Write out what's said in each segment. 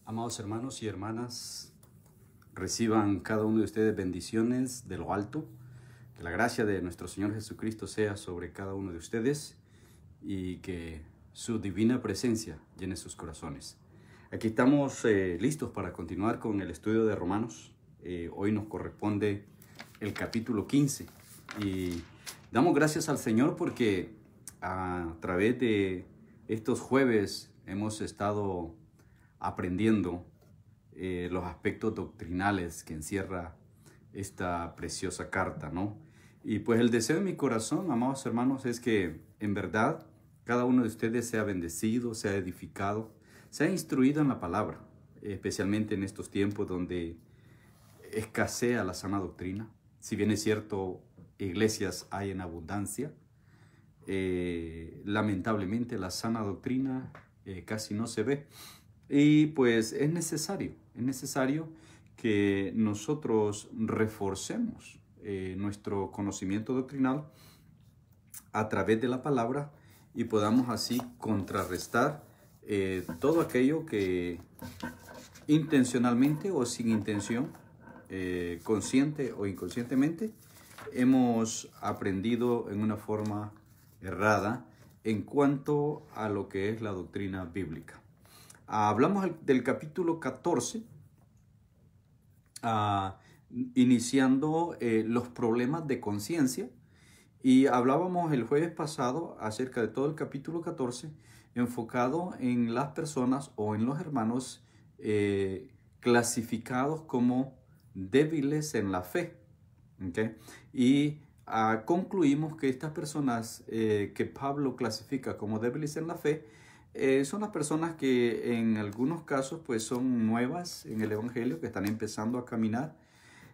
Amados hermanos y hermanas, reciban cada uno de ustedes bendiciones de lo alto. Que la gracia de nuestro Señor Jesucristo sea sobre cada uno de ustedes y que su divina presencia llene sus corazones. Aquí estamos listos para continuar con el estudio de Romanos. Hoy nos corresponde el capítulo 15 y damos gracias al Señor porque a través de estos jueves hemos estado aprendiendo los aspectos doctrinales que encierra esta preciosa carta, ¿no? Y pues el deseo de mi corazón, amados hermanos, es que en verdad cada uno de ustedes sea bendecido, sea edificado, sea instruido en la palabra, especialmente en estos tiempos donde escasea la sana doctrina. Si bien es cierto, iglesias hay en abundancia, lamentablemente la sana doctrina casi no se ve. Y pues es necesario que nosotros reforcemos nuestro conocimiento doctrinal a través de la palabra y podamos así contrarrestar todo aquello que intencionalmente o sin intención, consciente o inconscientemente, hemos aprendido en una forma errada en cuanto a lo que es la doctrina bíblica. Hablamos del capítulo 14, iniciando los problemas de conciencia, y hablábamos el jueves pasado acerca de todo el capítulo 14, enfocado en las personas o en los hermanos clasificados como débiles en la fe. ¿Okay? Y concluimos que estas personas que Pablo clasifica como débiles en la fe son las personas que en algunos casos pues son nuevas en el Evangelio, que están empezando a caminar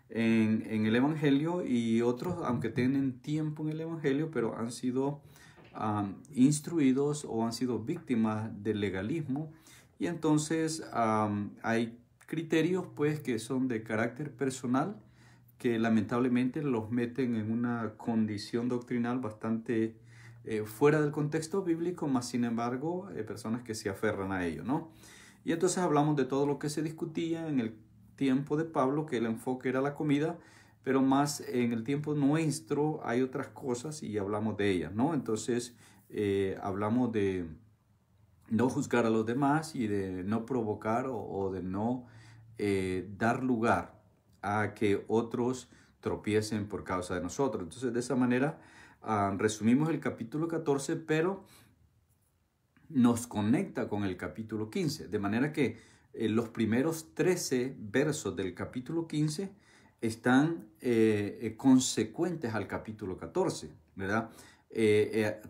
en el Evangelio, y otros, aunque tienen tiempo en el Evangelio, pero han sido instruidos o han sido víctimas del legalismo, y entonces hay criterios pues que son de carácter personal que lamentablemente los meten en una condición doctrinal bastante fuera del contexto bíblico, más sin embargo, personas que se aferran a ello, ¿no? Y entonces hablamos de todo lo que se discutía en el tiempo de Pablo, que el enfoque era la comida, pero más en el tiempo nuestro hay otras cosas y hablamos de ellas, ¿no? Entonces hablamos de no juzgar a los demás y de no provocar o de no dar lugar a que otros tropiecen por causa de nosotros. Entonces, de esa manera resumimos el capítulo 14, pero nos conecta con el capítulo 15, de manera que los primeros 13 versos del capítulo 15 están consecuentes al capítulo 14, ¿verdad?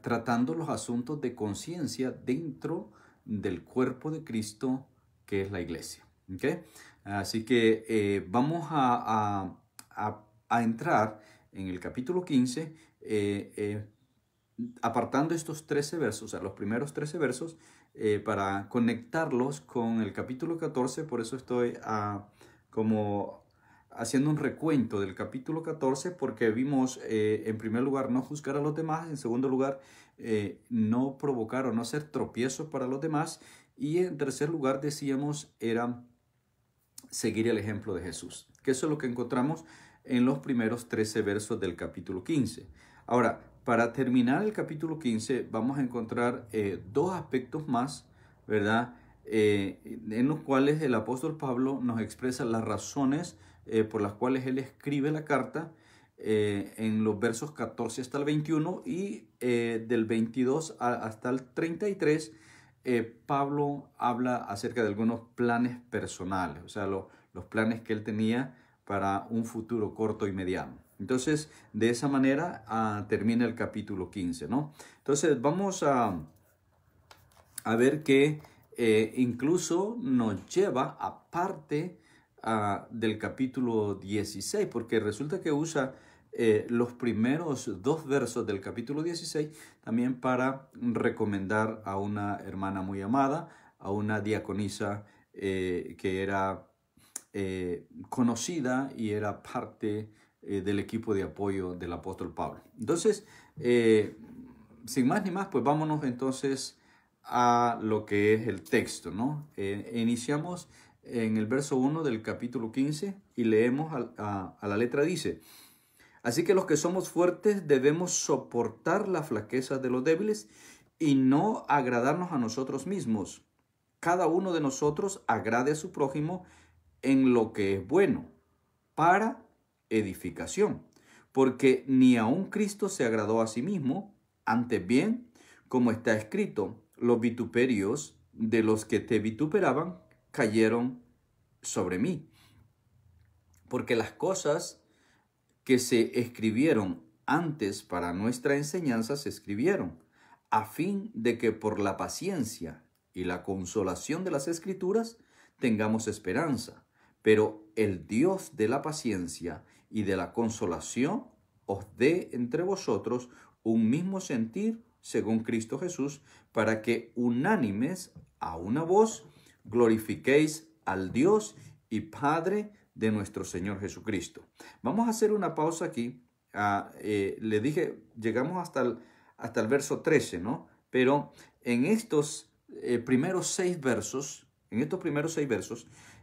Tratando los asuntos de conciencia dentro del cuerpo de Cristo, que es la iglesia. ¿Okay? Así que vamos a entrar en el capítulo 15, apartando estos 13 versos, o sea, los primeros 13 versos, para conectarlos con el capítulo 14. Por eso estoy como haciendo un recuento del capítulo 14, porque vimos en primer lugar no juzgar a los demás, en segundo lugar no provocar o no ser tropiezo para los demás, y en tercer lugar decíamos era seguir el ejemplo de Jesús, que eso es lo que encontramos en los primeros 13 versos del capítulo 15. Ahora, para terminar el capítulo 15 vamos a encontrar dos aspectos más, ¿verdad? En los cuales el apóstol Pablo nos expresa las razones por las cuales él escribe la carta, en los versos 14 hasta el 21, y del 22 hasta el 33, Pablo habla acerca de algunos planes personales, o sea, los planes que él tenía para un futuro corto y mediano. Entonces, de esa manera termina el capítulo 15, ¿no? Entonces, vamos a ver que incluso nos lleva a parte del capítulo 16, porque resulta que usa los primeros dos versos del capítulo 16 también para recomendar a una hermana muy amada, a una diaconisa que era conocida y era parte del equipo de apoyo del apóstol Pablo. Entonces, sin más ni más, pues vámonos entonces a lo que es el texto, ¿no? Iniciamos en el verso 1 del capítulo 15 y leemos a la letra, dice: así que los que somos fuertes debemos soportar la flaqueza de los débiles y no agradarnos a nosotros mismos. Cada uno de nosotros agrade a su prójimo en lo que es bueno, para edificación. Porque ni aun Cristo se agradó a sí mismo, antes bien, como está escrito, los vituperios de los que te vituperaban cayeron sobre mí. Porque las cosas que se escribieron antes para nuestra enseñanza se escribieron, a fin de que por la paciencia y la consolación de las Escrituras tengamos esperanza. Pero el Dios de la paciencia y de la consolación os dé entre vosotros un mismo sentir según Cristo Jesús, para que unánimes a una voz glorifiquéis al Dios y Padre de nuestro Señor Jesucristo. Vamos a hacer una pausa aquí. Le dije, llegamos hasta el verso 13, ¿no? Pero en estos primeros 6 versos,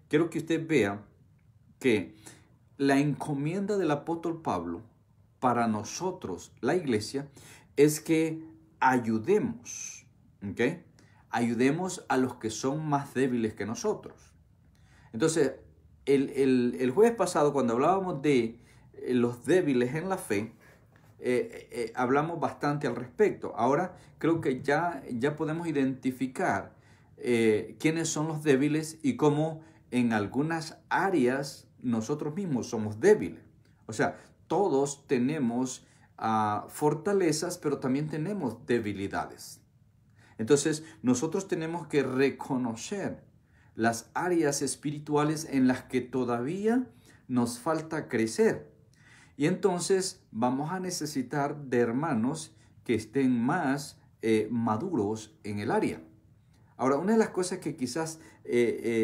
quiero que usted vea que la encomienda del apóstol Pablo para nosotros, la iglesia, es que ayudemos, ¿ok? Ayudemos a los que son más débiles que nosotros. Entonces, el jueves pasado, cuando hablábamos de los débiles en la fe, hablamos bastante al respecto. Ahora creo que ya podemos identificar quiénes son los débiles y cómo en algunas áreas nosotros mismos somos débiles. O sea, todos tenemos fortalezas, pero también tenemos debilidades. Entonces, nosotros tenemos que reconocer las áreas espirituales en las que todavía nos falta crecer. Y entonces vamos a necesitar de hermanos que estén más maduros en el área. Ahora, una de las cosas que quizás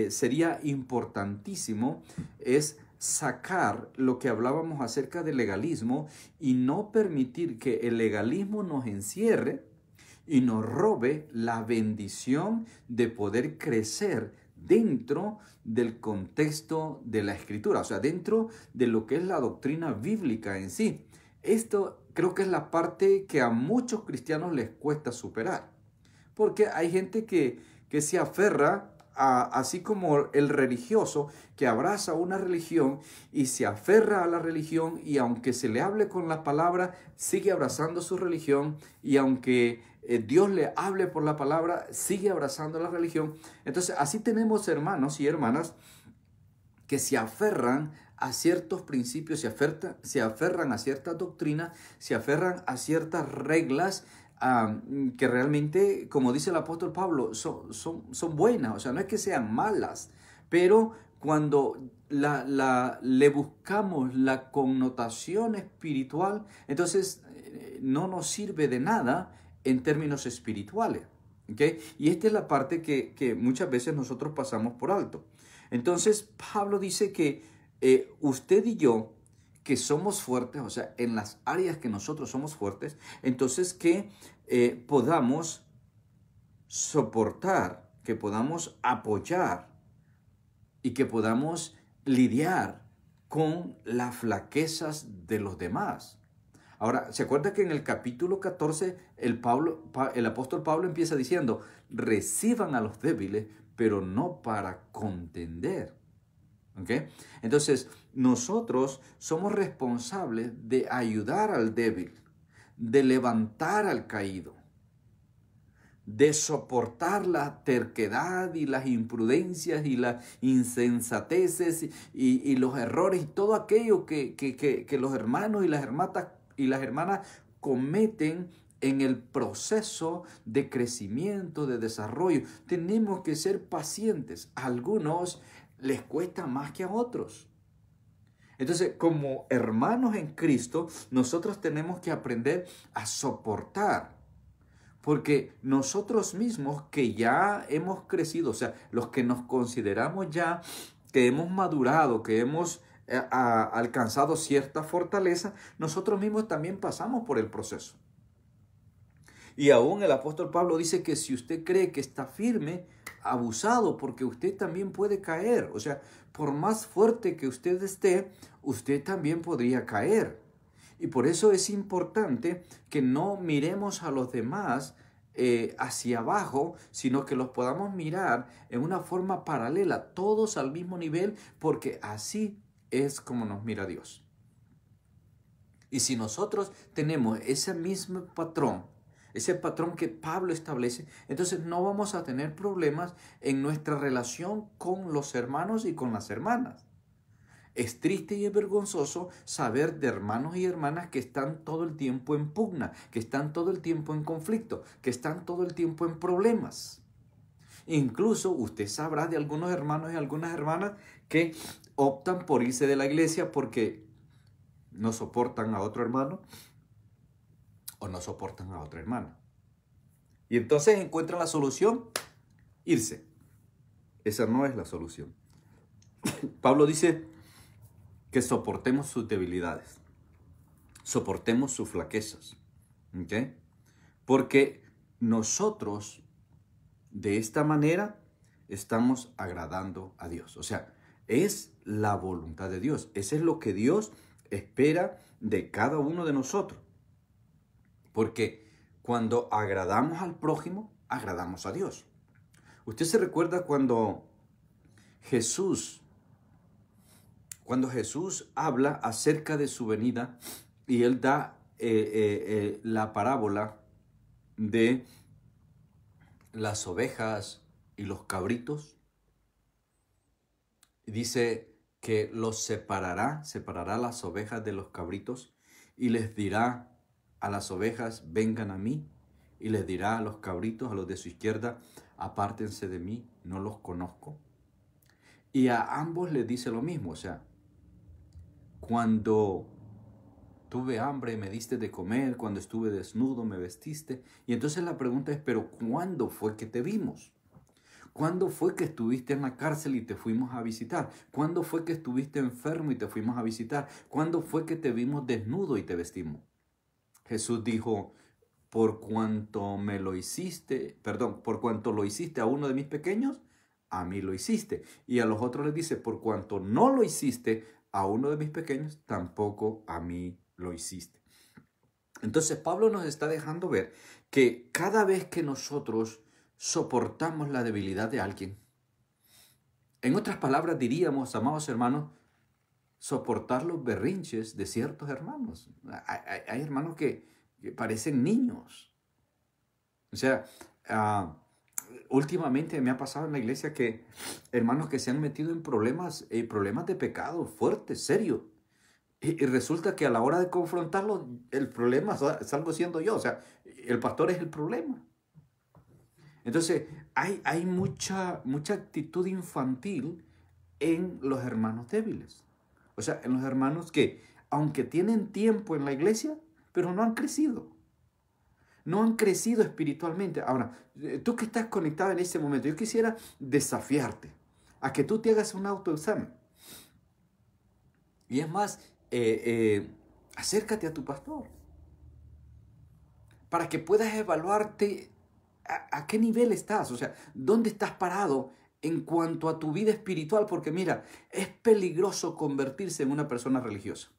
sería importantísimo es sacar lo que hablábamos acerca del legalismo y no permitir que el legalismo nos encierre y nos robe la bendición de poder crecer dentro del contexto de la Escritura, o sea, dentro de lo que es la doctrina bíblica en sí. Esto creo que es la parte que a muchos cristianos les cuesta superar, porque hay gente que se aferra así como el religioso que abraza una religión y se aferra a la religión, y aunque se le hable con la palabra, sigue abrazando su religión, y aunque Dios le hable por la palabra, sigue abrazando la religión. Entonces, así tenemos hermanos y hermanas que se aferran a ciertos principios, se aferran a ciertas doctrinas, se aferran a ciertas reglas que realmente, como dice el apóstol Pablo, son buenas. O sea, no es que sean malas, pero cuando le buscamos la connotación espiritual, entonces no nos sirve de nada en términos espirituales. ¿Okay? Y esta es la parte que muchas veces nosotros pasamos por alto. Entonces, Pablo dice que usted y yo, que somos fuertes, o sea, en las áreas que nosotros somos fuertes, entonces que podamos soportar, que podamos apoyar y que podamos lidiar con las flaquezas de los demás. Ahora, ¿se acuerda que en el capítulo 14 el apóstol Pablo empieza diciendo: reciban a los débiles, pero no para contender? ¿Okay? Entonces, nosotros somos responsables de ayudar al débil, de levantar al caído, de soportar la terquedad y las imprudencias y las insensateces y los errores y todo aquello que los hermanos y las hermanas cometen en el proceso de crecimiento, de desarrollo. Tenemos que ser pacientes. A algunos les cuesta más que a otros. Entonces, como hermanos en Cristo, nosotros tenemos que aprender a soportar. Porque nosotros mismos que ya hemos crecido, o sea, los que nos consideramos ya que hemos madurado, que hemos alcanzado cierta fortaleza, nosotros mismos también pasamos por el proceso. Y aún el apóstol Pablo dice que si usted cree que está firme, abusado, porque usted también puede caer. O sea, por más fuerte que usted esté, usted también podría caer. Y por eso es importante que no miremos a los demás hacia abajo, sino que los podamos mirar en una forma paralela, todos al mismo nivel, porque así es como nos mira Dios. Y si nosotros tenemos ese mismo patrón, ese patrón que Pablo establece, entonces no vamos a tener problemas en nuestra relación con los hermanos y con las hermanas. Es triste y es vergonzoso saber de hermanos y hermanas que están todo el tiempo en pugna, que están todo el tiempo en conflicto, que están todo el tiempo en problemas. Incluso usted sabrá de algunos hermanos y algunas hermanas que optan por irse de la iglesia porque no soportan a otro hermano o no soportan a otra hermana. Y entonces encuentran la solución, irse. Esa no es la solución. Pablo dice que soportemos sus debilidades, soportemos sus flaquezas, ¿ok? Porque nosotros de esta manera estamos agradando a Dios. O sea, es la voluntad de Dios. Eso es lo que Dios espera de cada uno de nosotros. Porque cuando agradamos al prójimo, agradamos a Dios. Usted se recuerda cuando Jesús habla acerca de su venida y él da la parábola de las ovejas y los cabritos. Dice que los separará las ovejas de los cabritos y les dirá a las ovejas, vengan a mí, y les dirá a los cabritos, a los de su izquierda, apártense de mí, no los conozco. Y a ambos les dice lo mismo, o sea, cuando tuve hambre me diste de comer, cuando estuve desnudo me vestiste. Y entonces la pregunta es, ¿pero cuándo fue que te vimos? ¿Cuándo fue que estuviste en la cárcel y te fuimos a visitar? ¿Cuándo fue que estuviste enfermo y te fuimos a visitar? ¿Cuándo fue que te vimos desnudo y te vestimos? Jesús dijo, por cuanto lo hiciste a uno de mis pequeños, a mí lo hiciste. Y a los otros les dice, por cuanto no lo hiciste a uno de mis pequeños, tampoco a mí lo hiciste. Entonces Pablo nos está dejando ver que cada vez que nosotros soportamos la debilidad de alguien, en otras palabras diríamos, amados hermanos, soportar los berrinches de ciertos hermanos. Hay hermanos que parecen niños. O sea, últimamente me ha pasado en la iglesia que hermanos que se han metido en problemas de pecado fuertes, serios. Y resulta que a la hora de confrontarlos, el problema salgo siendo yo. O sea, el pastor es el problema. Entonces, hay mucha actitud infantil en los hermanos débiles. O sea, en los hermanos que, aunque tienen tiempo en la iglesia, pero no han crecido. No han crecido espiritualmente. Ahora, tú que estás conectado en ese momento, yo quisiera desafiarte a que tú te hagas un autoexamen. Y es más, acércate a tu pastor para que puedas evaluarte a qué nivel estás, o sea, dónde estás parado en cuanto a tu vida espiritual, porque mira, es peligroso convertirse en una persona religiosa.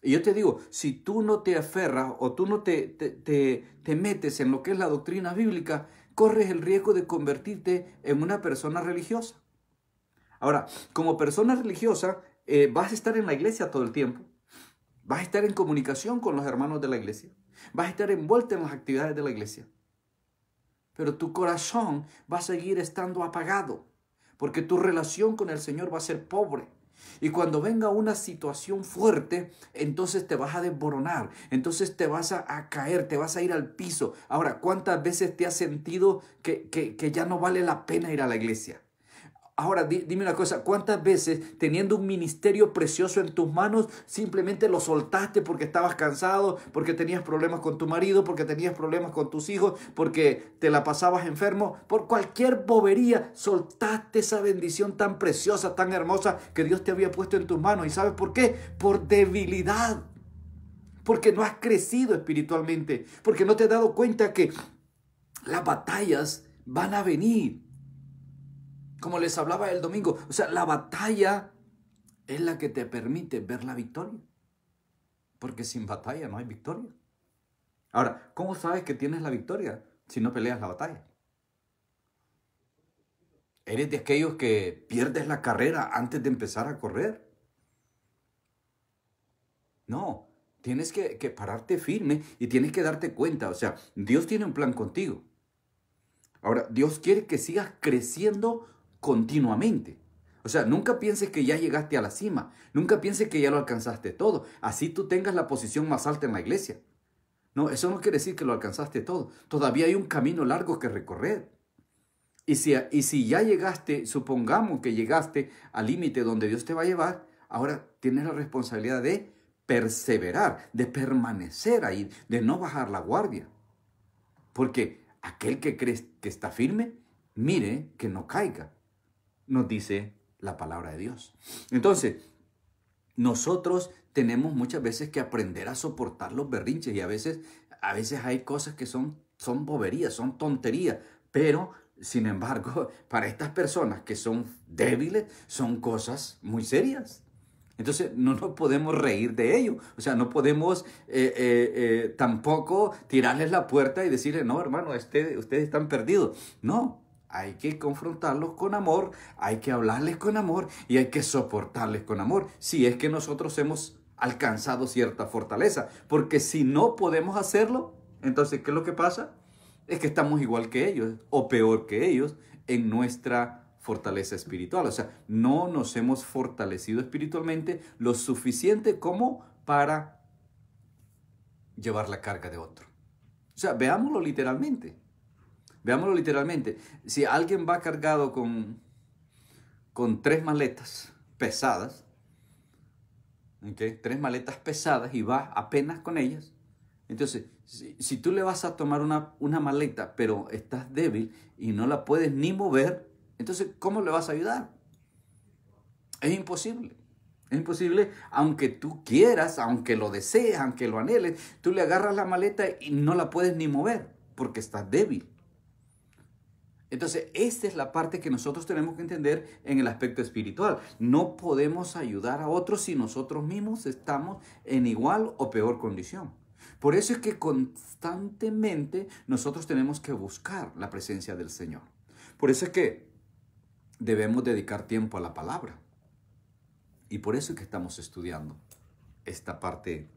Y yo te digo, si tú no te aferras o tú no te metes en lo que es la doctrina bíblica, corres el riesgo de convertirte en una persona religiosa. Ahora, como persona religiosa, vas a estar en la iglesia todo el tiempo, vas a estar en comunicación con los hermanos de la iglesia, vas a estar envuelto en las actividades de la iglesia. Pero tu corazón va a seguir estando apagado, porque tu relación con el Señor va a ser pobre. Y cuando venga una situación fuerte, entonces te vas a desboronar, entonces te vas a caer, te vas a ir al piso. Ahora, ¿cuántas veces te has sentido que ya no vale la pena ir a la iglesia? Ahora, dime una cosa, ¿cuántas veces teniendo un ministerio precioso en tus manos, simplemente lo soltaste porque estabas cansado, porque tenías problemas con tu marido, porque tenías problemas con tus hijos, porque te la pasabas enfermo? Por cualquier bobería, soltaste esa bendición tan preciosa, tan hermosa que Dios te había puesto en tus manos. ¿Y sabes por qué? Por debilidad. porque no has crecido espiritualmente, porque no te has dado cuenta que las batallas van a venir. Como les hablaba el domingo, o sea, la batalla es la que te permite ver la victoria, porque sin batalla no hay victoria. Ahora, ¿cómo sabes que tienes la victoria si no peleas la batalla? ¿Eres de aquellos que pierdes la carrera antes de empezar a correr? No, tienes que pararte firme y tienes que darte cuenta. O sea, Dios tiene un plan contigo. Ahora, Dios quiere que sigas creciendo continuamente. O sea, nunca pienses que ya llegaste a la cima. Nunca pienses que ya lo alcanzaste todo. Así tú tengas la posición más alta en la iglesia. No, eso no quiere decir que lo alcanzaste todo. Todavía hay un camino largo que recorrer. Y si ya llegaste, supongamos que llegaste al límite donde Dios te va a llevar, ahora tienes la responsabilidad de perseverar, de permanecer ahí, de no bajar la guardia. Porque aquel que cree que está firme, mire que no caiga, nos dice la palabra de Dios. Entonces, nosotros tenemos muchas veces que aprender a soportar los berrinches y a veces hay cosas que son boberías, son tonterías, pero sin embargo, para estas personas que son débiles, son cosas muy serias. Entonces, no nos podemos reír de ello. O sea, no podemos tampoco tirarles la puerta y decirles, no, hermano, ustedes están perdidos. No, hay que confrontarlos con amor, hay que hablarles con amor y hay que soportarles con amor. Si es que nosotros hemos alcanzado cierta fortaleza. Porque si no podemos hacerlo, entonces, ¿qué es lo que pasa? Es que estamos igual que ellos o peor que ellos en nuestra fortaleza espiritual. O sea, no nos hemos fortalecido espiritualmente lo suficiente como para llevar la carga de otro. O sea, veámoslo literalmente. Veámoslo literalmente. Si alguien va cargado con 3 maletas pesadas, ¿okay? 3 maletas pesadas y va apenas con ellas, entonces, si tú le vas a tomar una maleta, pero estás débil y no la puedes ni mover, entonces, ¿cómo le vas a ayudar? Es imposible. Es imposible, aunque tú quieras, aunque lo desees, aunque lo anheles, tú le agarras la maleta y no la puedes ni mover porque estás débil. Entonces, esta es la parte que nosotros tenemos que entender en el aspecto espiritual. No podemos ayudar a otros si nosotros mismos estamos en igual o peor condición. Por eso es que constantemente nosotros tenemos que buscar la presencia del Señor. Por eso es que debemos dedicar tiempo a la palabra. Y por eso es que estamos estudiando esta parte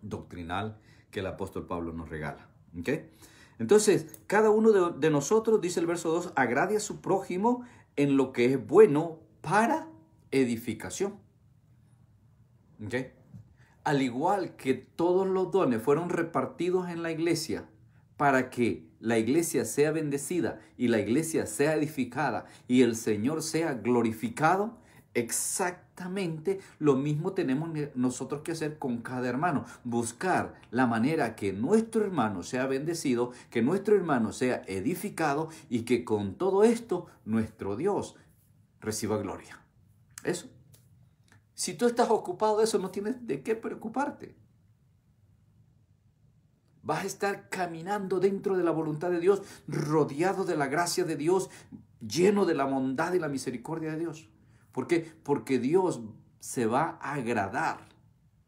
doctrinal que el apóstol Pablo nos regala. ¿Okay? Entonces, cada uno de nosotros, dice el verso 2, agrade a su prójimo en lo que es bueno para edificación. ¿Okay? Al igual que todos los dones fueron repartidos en la iglesia para que la iglesia sea bendecida y la iglesia sea edificada y el Señor sea glorificado, exactamente lo mismo tenemos nosotros que hacer con cada hermano. Buscar la manera que nuestro hermano sea bendecido, que nuestro hermano sea edificado y que con todo esto nuestro Dios reciba gloria. Eso. Si tú estás ocupado de eso, no tienes de qué preocuparte. Vas a estar caminando dentro de la voluntad de Dios, rodeado de la gracia de Dios, lleno de la bondad y la misericordia de Dios. ¿Por qué? Porque Dios se va a agradar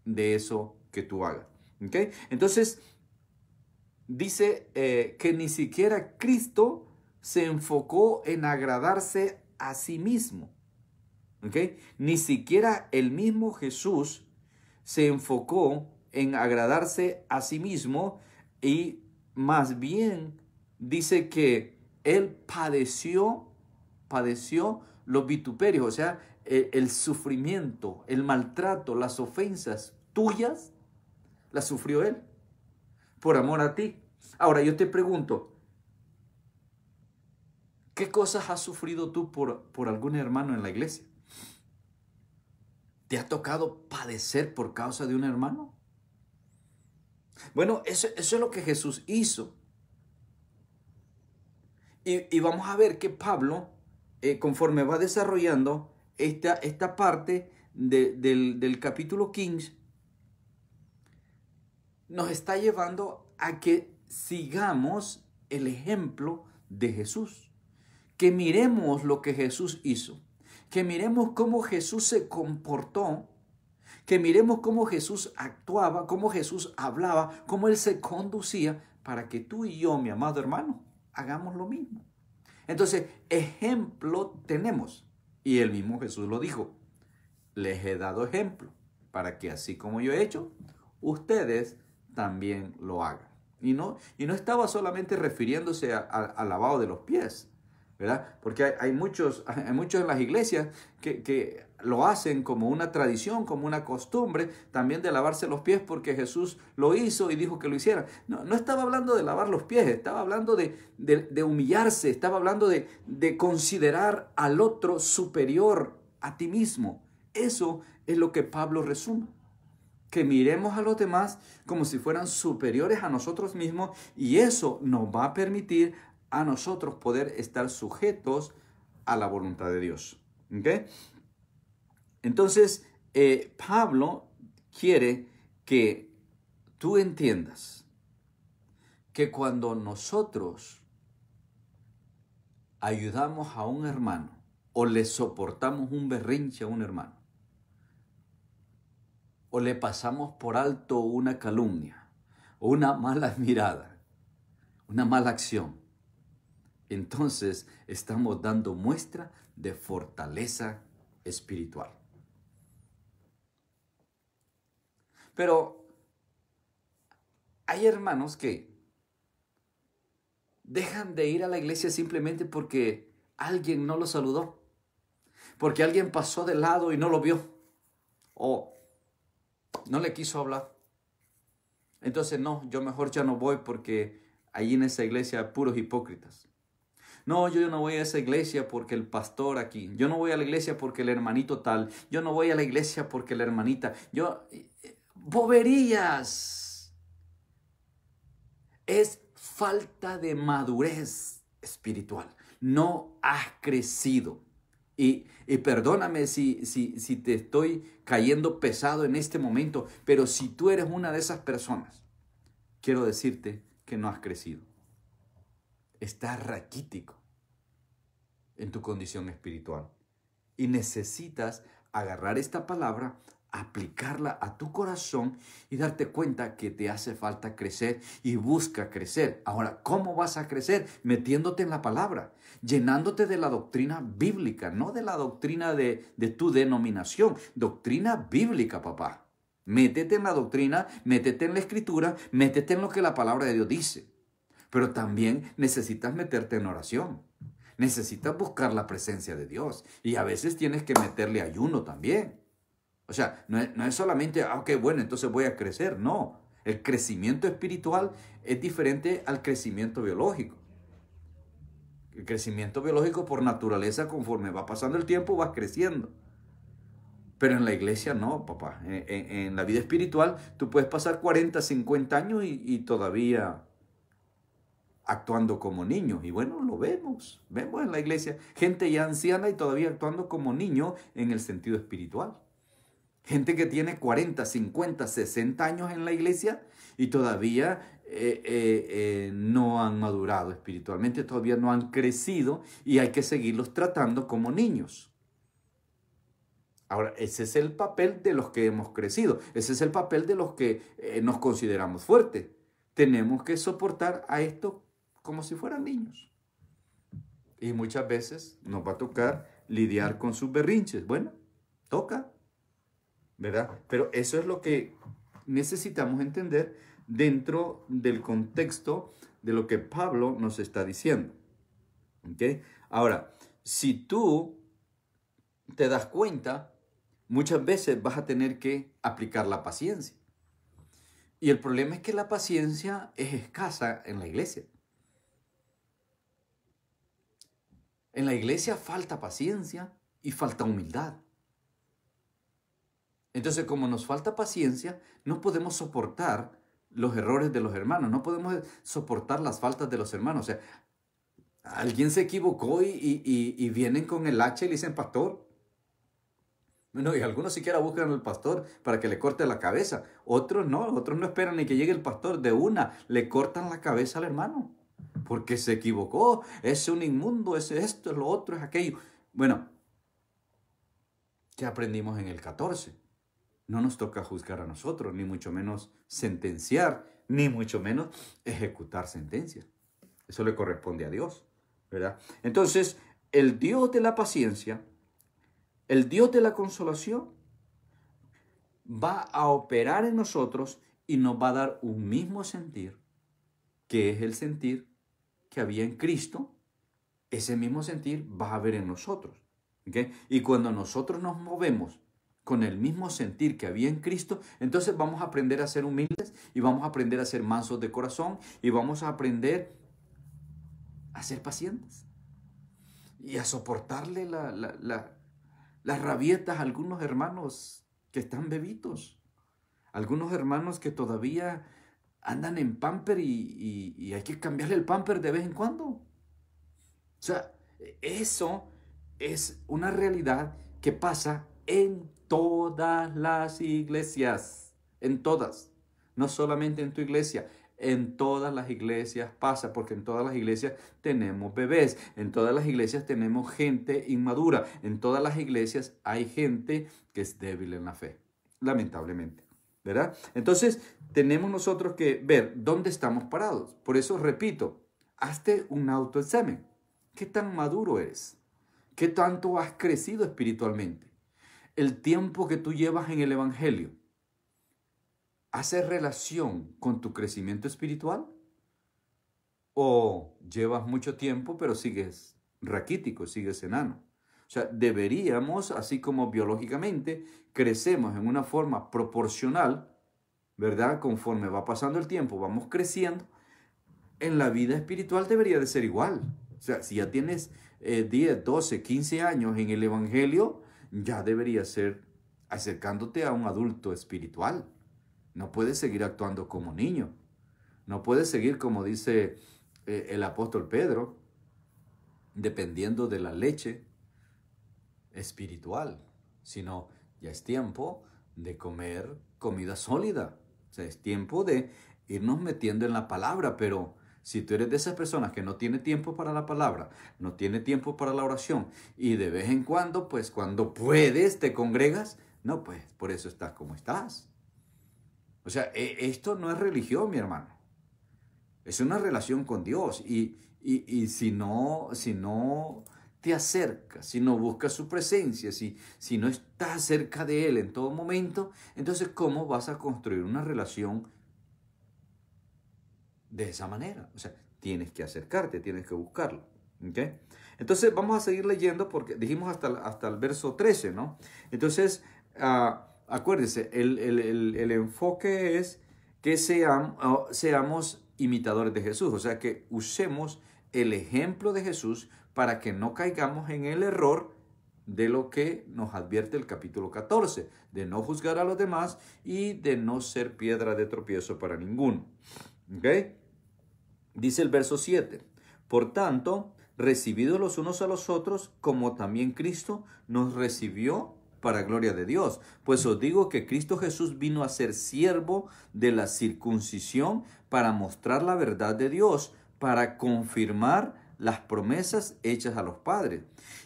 de eso que tú hagas. ¿Okay? Entonces, dice que ni siquiera Cristo se enfocó en agradarse a sí mismo. ¿Okay? Ni siquiera el mismo Jesús se enfocó en agradarse a sí mismo y más bien dice que Él padeció los vituperios, o sea, el sufrimiento, el maltrato, las ofensas tuyas, las sufrió Él por amor a ti. Ahora yo te pregunto, ¿qué cosas has sufrido tú por algún hermano en la iglesia? ¿Te ha tocado padecer por causa de un hermano? Bueno, eso es lo que Jesús hizo. Y vamos a ver que Pablo, conforme va desarrollando esta parte del capítulo 15, nos está llevando a que sigamos el ejemplo de Jesús, que miremos lo que Jesús hizo, que miremos cómo Jesús se comportó, que miremos cómo Jesús actuaba, cómo Jesús hablaba, cómo Él se conducía, para que tú y yo, mi amado hermano, hagamos lo mismo. Entonces, ejemplo tenemos. Y el mismo Jesús lo dijo. Les he dado ejemplo para que así como yo he hecho, ustedes también lo hagan. Y no estaba solamente refiriéndose al lavado de los pies, ¿verdad? Porque hay muchos en las iglesias que lo hacen como una tradición, como una costumbre, también de lavarse los pies porque Jesús lo hizo y dijo que lo hicieran. No estaba hablando de lavar los pies, estaba hablando de humillarse, estaba hablando de considerar al otro superior a ti mismo. Eso es lo que Pablo resume. Que miremos a los demás como si fueran superiores a nosotros mismos, y eso nos va a permitir a nosotros poder estar sujetos a la voluntad de Dios. ¿Okay? Entonces, Pablo quiere que tú entiendas que cuando nosotros ayudamos a un hermano o le soportamos un berrinche a un hermano, o le pasamos por alto una calumnia, o una mala mirada, una mala acción, entonces estamos dando muestra de fortaleza espiritual. Pero hay hermanos que dejan de ir a la iglesia simplemente porque alguien no lo saludó, porque alguien pasó de lado y no lo vio, o no le quiso hablar. Entonces, no, yo mejor ya no voy porque allí en esa iglesia hay puros hipócritas. No, yo no voy a esa iglesia porque el pastor aquí. Yo no voy a la iglesia porque el hermanito tal. Yo no voy a la iglesia porque la hermanita. Boberías. Es falta de madurez espiritual. No has crecido. Y perdóname si te estoy cayendo pesado en este momento, pero si tú eres una de esas personas, quiero decirte que no has crecido. Estás raquítico en tu condición espiritual y necesitas agarrar esta palabra, aplicarla a tu corazón y darte cuenta que te hace falta crecer, y busca crecer. Ahora, ¿cómo vas a crecer? Metiéndote en la palabra, llenándote de la doctrina bíblica, no de la doctrina de tu denominación, doctrina bíblica, papá. Métete en la doctrina, métete en la escritura, métete en lo que la palabra de Dios dice. Pero también necesitas meterte en oración. Necesitas buscar la presencia de Dios. Y a veces tienes que meterle ayuno también. O sea, no es solamente, ok, bueno, entonces voy a crecer. No, el crecimiento espiritual es diferente al crecimiento biológico. El crecimiento biológico por naturaleza, conforme va pasando el tiempo, vas creciendo. Pero en la iglesia no, papá. En la vida espiritual tú puedes pasar 40, 50 años y todavía actuando como niños. Y bueno, lo vemos en la iglesia. Gente ya anciana y todavía actuando como niño en el sentido espiritual. Gente que tiene 40, 50, 60 años en la iglesia y todavía no han madurado espiritualmente, todavía no han crecido, y hay que seguirlos tratando como niños. Ahora, ese es el papel de los que hemos crecido. Ese es el papel de los que nos consideramos fuertes. Tenemos que soportar a esto como si fueran niños. Y muchas veces nos va a tocar lidiar con sus berrinches. Bueno, toca, ¿verdad? Pero eso es lo que necesitamos entender dentro del contexto de lo que Pablo nos está diciendo. ¿Okay? Ahora, si tú te das cuenta, muchas veces vas a tener que aplicar la paciencia. Y el problema es que la paciencia es escasa en la iglesia. En la iglesia falta paciencia y falta humildad. Entonces, como nos falta paciencia, no podemos soportar los errores de los hermanos, no podemos soportar las faltas de los hermanos. O sea, alguien se equivocó y vienen con el hacha y le dicen, pastor, Bueno, y algunos siquiera buscan al pastor para que le corte la cabeza. Otros no esperan ni que llegue el pastor. De una, le cortan la cabeza al hermano. Porque se equivocó. Es un inmundo, es esto, es lo otro, es aquello. Bueno, ¿qué aprendimos en el 14? No nos toca juzgar a nosotros, ni mucho menos sentenciar, ni mucho menos ejecutar sentencias. Eso le corresponde a Dios, ¿verdad? Entonces, el Dios de la paciencia, el Dios de la consolación, va a operar en nosotros y nos va a dar un mismo sentir, que es el sentir que había en Cristo. Ese mismo sentir va a haber en nosotros. ¿Okay? Y cuando nosotros nos movemos con el mismo sentir que había en Cristo, entonces vamos a aprender a ser humildes y vamos a aprender a ser mansos de corazón y vamos a aprender a ser pacientes y a soportarle las rabietas a algunos hermanos que están bebitos, algunos hermanos que todavía andan en pamper y hay que cambiarle el pamper de vez en cuando. O sea, eso es una realidad que pasa en todas las iglesias, en todas, no solamente en tu iglesia. En todas las iglesias pasa, porque en todas las iglesias tenemos bebés, en todas las iglesias tenemos gente inmadura, en todas las iglesias hay gente que es débil en la fe, lamentablemente, ¿verdad? Entonces, tenemos nosotros que ver dónde estamos parados. Por eso, repito, hazte un autoexamen. ¿Qué tan maduro eres? ¿Qué tanto has crecido espiritualmente? El tiempo que tú llevas en el Evangelio, ¿hace relación con tu crecimiento espiritual? ¿O llevas mucho tiempo pero sigues raquítico, sigues enano? O sea, deberíamos, así como biológicamente, crecemos en una forma proporcional, ¿verdad? Conforme va pasando el tiempo, vamos creciendo. En la vida espiritual debería de ser igual. O sea, si ya tienes 10, 12, 15 años en el Evangelio, ya debería ser acercándote a un adulto espiritual. No puedes seguir actuando como niño. No puedes seguir, como dice el apóstol Pedro, dependiendo de la leche espiritual, sino ya es tiempo de comer comida sólida. O sea, es tiempo de irnos metiendo en la palabra, pero si tú eres de esas personas que no tiene tiempo para la palabra, no tiene tiempo para la oración y de vez en cuando, pues cuando puedes te congregas, no, pues por eso estás como estás. O sea, esto no es religión, mi hermano. Es una relación con Dios. Y si no te acercas, si no buscas su presencia, si no estás cerca de Él en todo momento, entonces ¿cómo vas a construir una relación de esa manera? O sea, tienes que acercarte, tienes que buscarlo. ¿Okay? Entonces vamos a seguir leyendo porque dijimos hasta el verso 13, ¿no? Entonces, acuérdense, el enfoque es que seamos imitadores de Jesús, o sea, que usemos el ejemplo de Jesús para que no caigamos en el error de lo que nos advierte el capítulo 14, de no juzgar a los demás y de no ser piedra de tropiezo para ninguno. ¿Okay? Dice el verso 7, por tanto, recibidos los unos a los otros, como también Cristo nos recibió para gloria de Dios. Pues os digo que Cristo Jesús vino a ser siervo de la circuncisión para mostrar la verdad de Dios, para confirmar las promesas hechas a los padres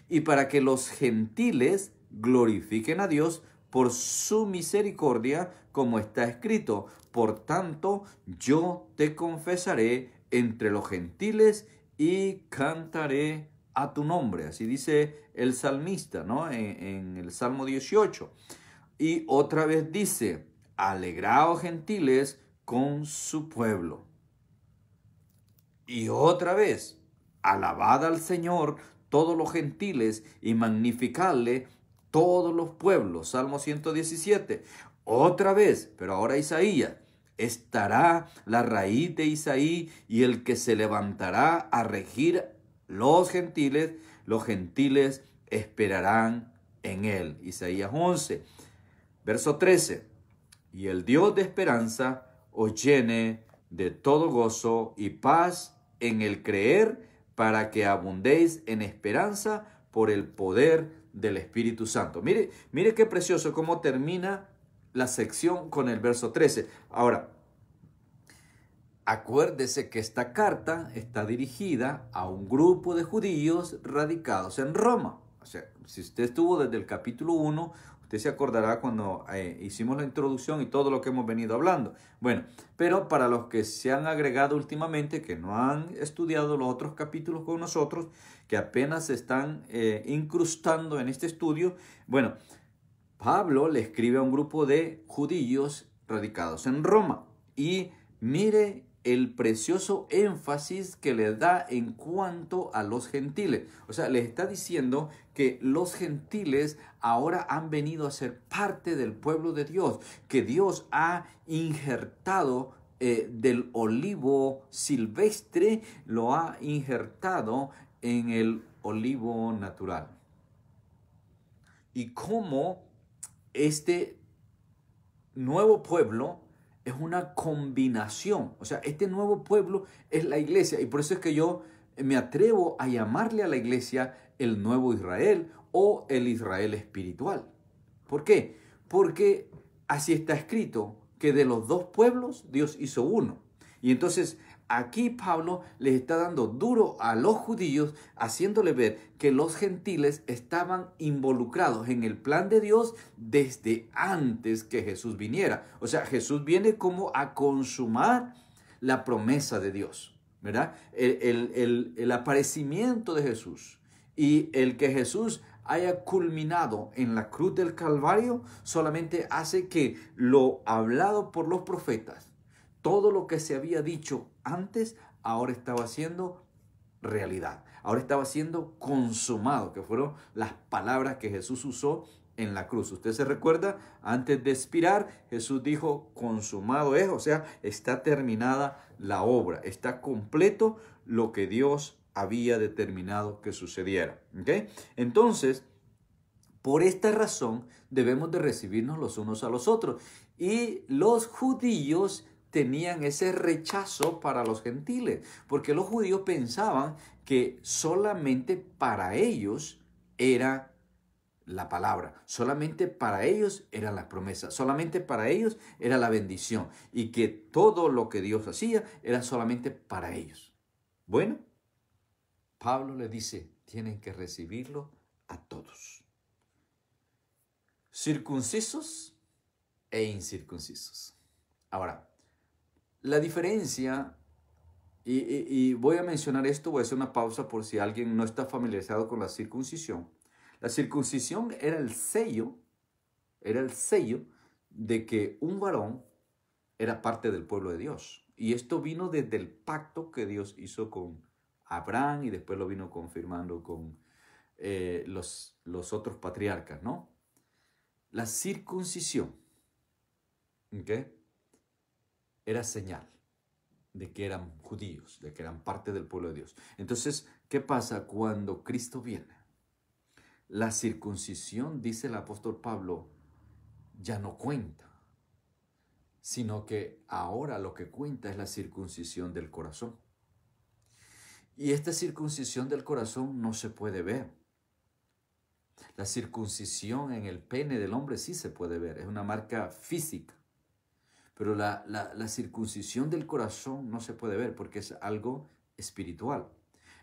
y para que los gentiles glorifiquen a Dios por su misericordia, como está escrito. Por tanto, yo te confesaré entre los gentiles y cantaré a tu nombre. Así dice el salmista, ¿no? En el Salmo 18. Y otra vez dice, alegraos gentiles con su pueblo. Y otra vez, alabad al Señor todos los gentiles y magnificadle todos los pueblos. Salmo 117. Otra vez, pero ahora Isaías. Estará la raíz de Isaí y el que se levantará a regir los gentiles esperarán en él. Isaías 11, verso 13. Y el Dios de esperanza os llene de todo gozo y paz en el creer, para que abundéis en esperanza por el poder del Espíritu Santo. Mire, mire qué precioso cómo termina la sección con el verso 13. Ahora, acuérdese que esta carta está dirigida a un grupo de judíos radicados en Roma. O sea, si usted estuvo desde el capítulo 1, usted se acordará cuando hicimos la introducción y todo lo que hemos venido hablando. Bueno, pero para los que se han agregado últimamente, que no han estudiado los otros capítulos con nosotros, que apenas se están incrustando en este estudio, bueno, Pablo le escribe a un grupo de judíos radicados en Roma. Y mire el precioso énfasis que le da en cuanto a los gentiles. O sea, les está diciendo que los gentiles ahora han venido a ser parte del pueblo de Dios, que Dios ha injertado del olivo silvestre, lo ha injertado en el olivo natural. Y cómo este nuevo pueblo es una combinación. O sea, este nuevo pueblo es la iglesia. Y por eso es que yo me atrevo a llamarle a la iglesia el nuevo Israel o el Israel espiritual. ¿Por qué? Porque así está escrito, que de los dos pueblos Dios hizo uno. Y entonces aquí Pablo les está dando duro a los judíos, haciéndole ver que los gentiles estaban involucrados en el plan de Dios desde antes que Jesús viniera. O sea, Jesús viene como a consumar la promesa de Dios, ¿verdad? El aparecimiento de Jesús y el que Jesús haya culminado en la cruz del Calvario solamente hace que lo hablado por los profetas, todo lo que se había dicho antes, ahora estaba siendo realidad. Ahora estaba siendo consumado, que fueron las palabras que Jesús usó en la cruz. Usted se recuerda, antes de expirar, Jesús dijo, consumado es, o sea, está terminada la obra, está completo lo que Dios había determinado que sucediera. ¿Okay? Entonces, por esta razón, debemos de recibirnos los unos a los otros. Y los judíos tenían ese rechazo para los gentiles, porque los judíos pensaban que solamente para ellos era la palabra, solamente para ellos era la promesa, solamente para ellos era la bendición, y que todo lo que Dios hacía era solamente para ellos. Bueno, Pablo le dice, tienen que recibirlo a todos, circuncisos e incircuncisos. Ahora, la diferencia, y voy a mencionar esto, voy a hacer una pausa por si alguien no está familiarizado con la circuncisión. La circuncisión era el sello de que un varón era parte del pueblo de Dios. Y esto vino desde el pacto que Dios hizo con Abraham y después lo vino confirmando con los otros patriarcas, ¿no? La circuncisión, ¿ok?, era señal de que eran judíos, de que eran parte del pueblo de Dios. Entonces, ¿qué pasa cuando Cristo viene? La circuncisión, dice el apóstol Pablo, ya no cuenta, sino que ahora lo que cuenta es la circuncisión del corazón. Y esta circuncisión del corazón no se puede ver. La circuncisión en el pene del hombre sí se puede ver, es una marca física. Pero la circuncisión del corazón no se puede ver porque es algo espiritual.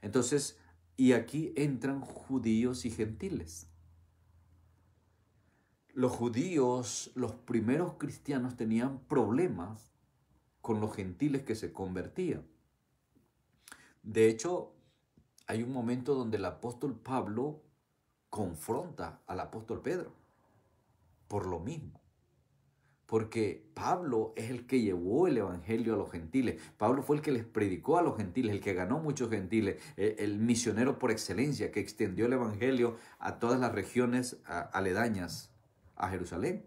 Entonces, y aquí entran judíos y gentiles. Los judíos, los primeros cristianos, tenían problemas con los gentiles que se convertían. De hecho, hay un momento donde el apóstol Pablo confronta al apóstol Pedro por lo mismo. Porque Pablo es el que llevó el evangelio a los gentiles. Pablo fue el que les predicó a los gentiles, el que ganó muchos gentiles, el misionero por excelencia, que extendió el evangelio a todas las regiones aledañas a Jerusalén.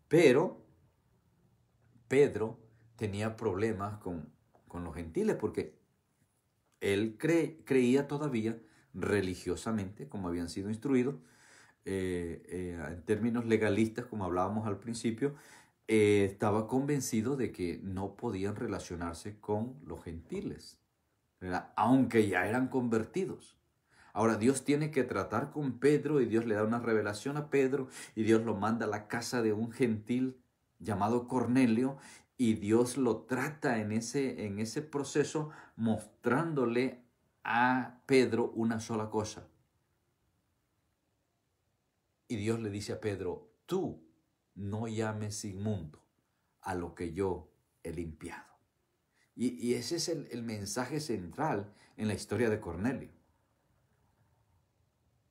Pero Pedro tenía problemas con los gentiles porque él creía todavía religiosamente, como habían sido instruidos, en términos legalistas, como hablábamos al principio, estaba convencido de que no podían relacionarse con los gentiles, ¿verdad? Aunque ya eran convertidos, Ahora Dios tiene que tratar con Pedro y Dios le da una revelación a Pedro y Dios lo manda a la casa de un gentil llamado Cornelio y Dios lo trata en ese proceso mostrándole a Pedro una sola cosa. Y Dios le dice a Pedro, tú no llames inmundo a lo que yo he limpiado. Y ese es el mensaje central en la historia de Cornelio.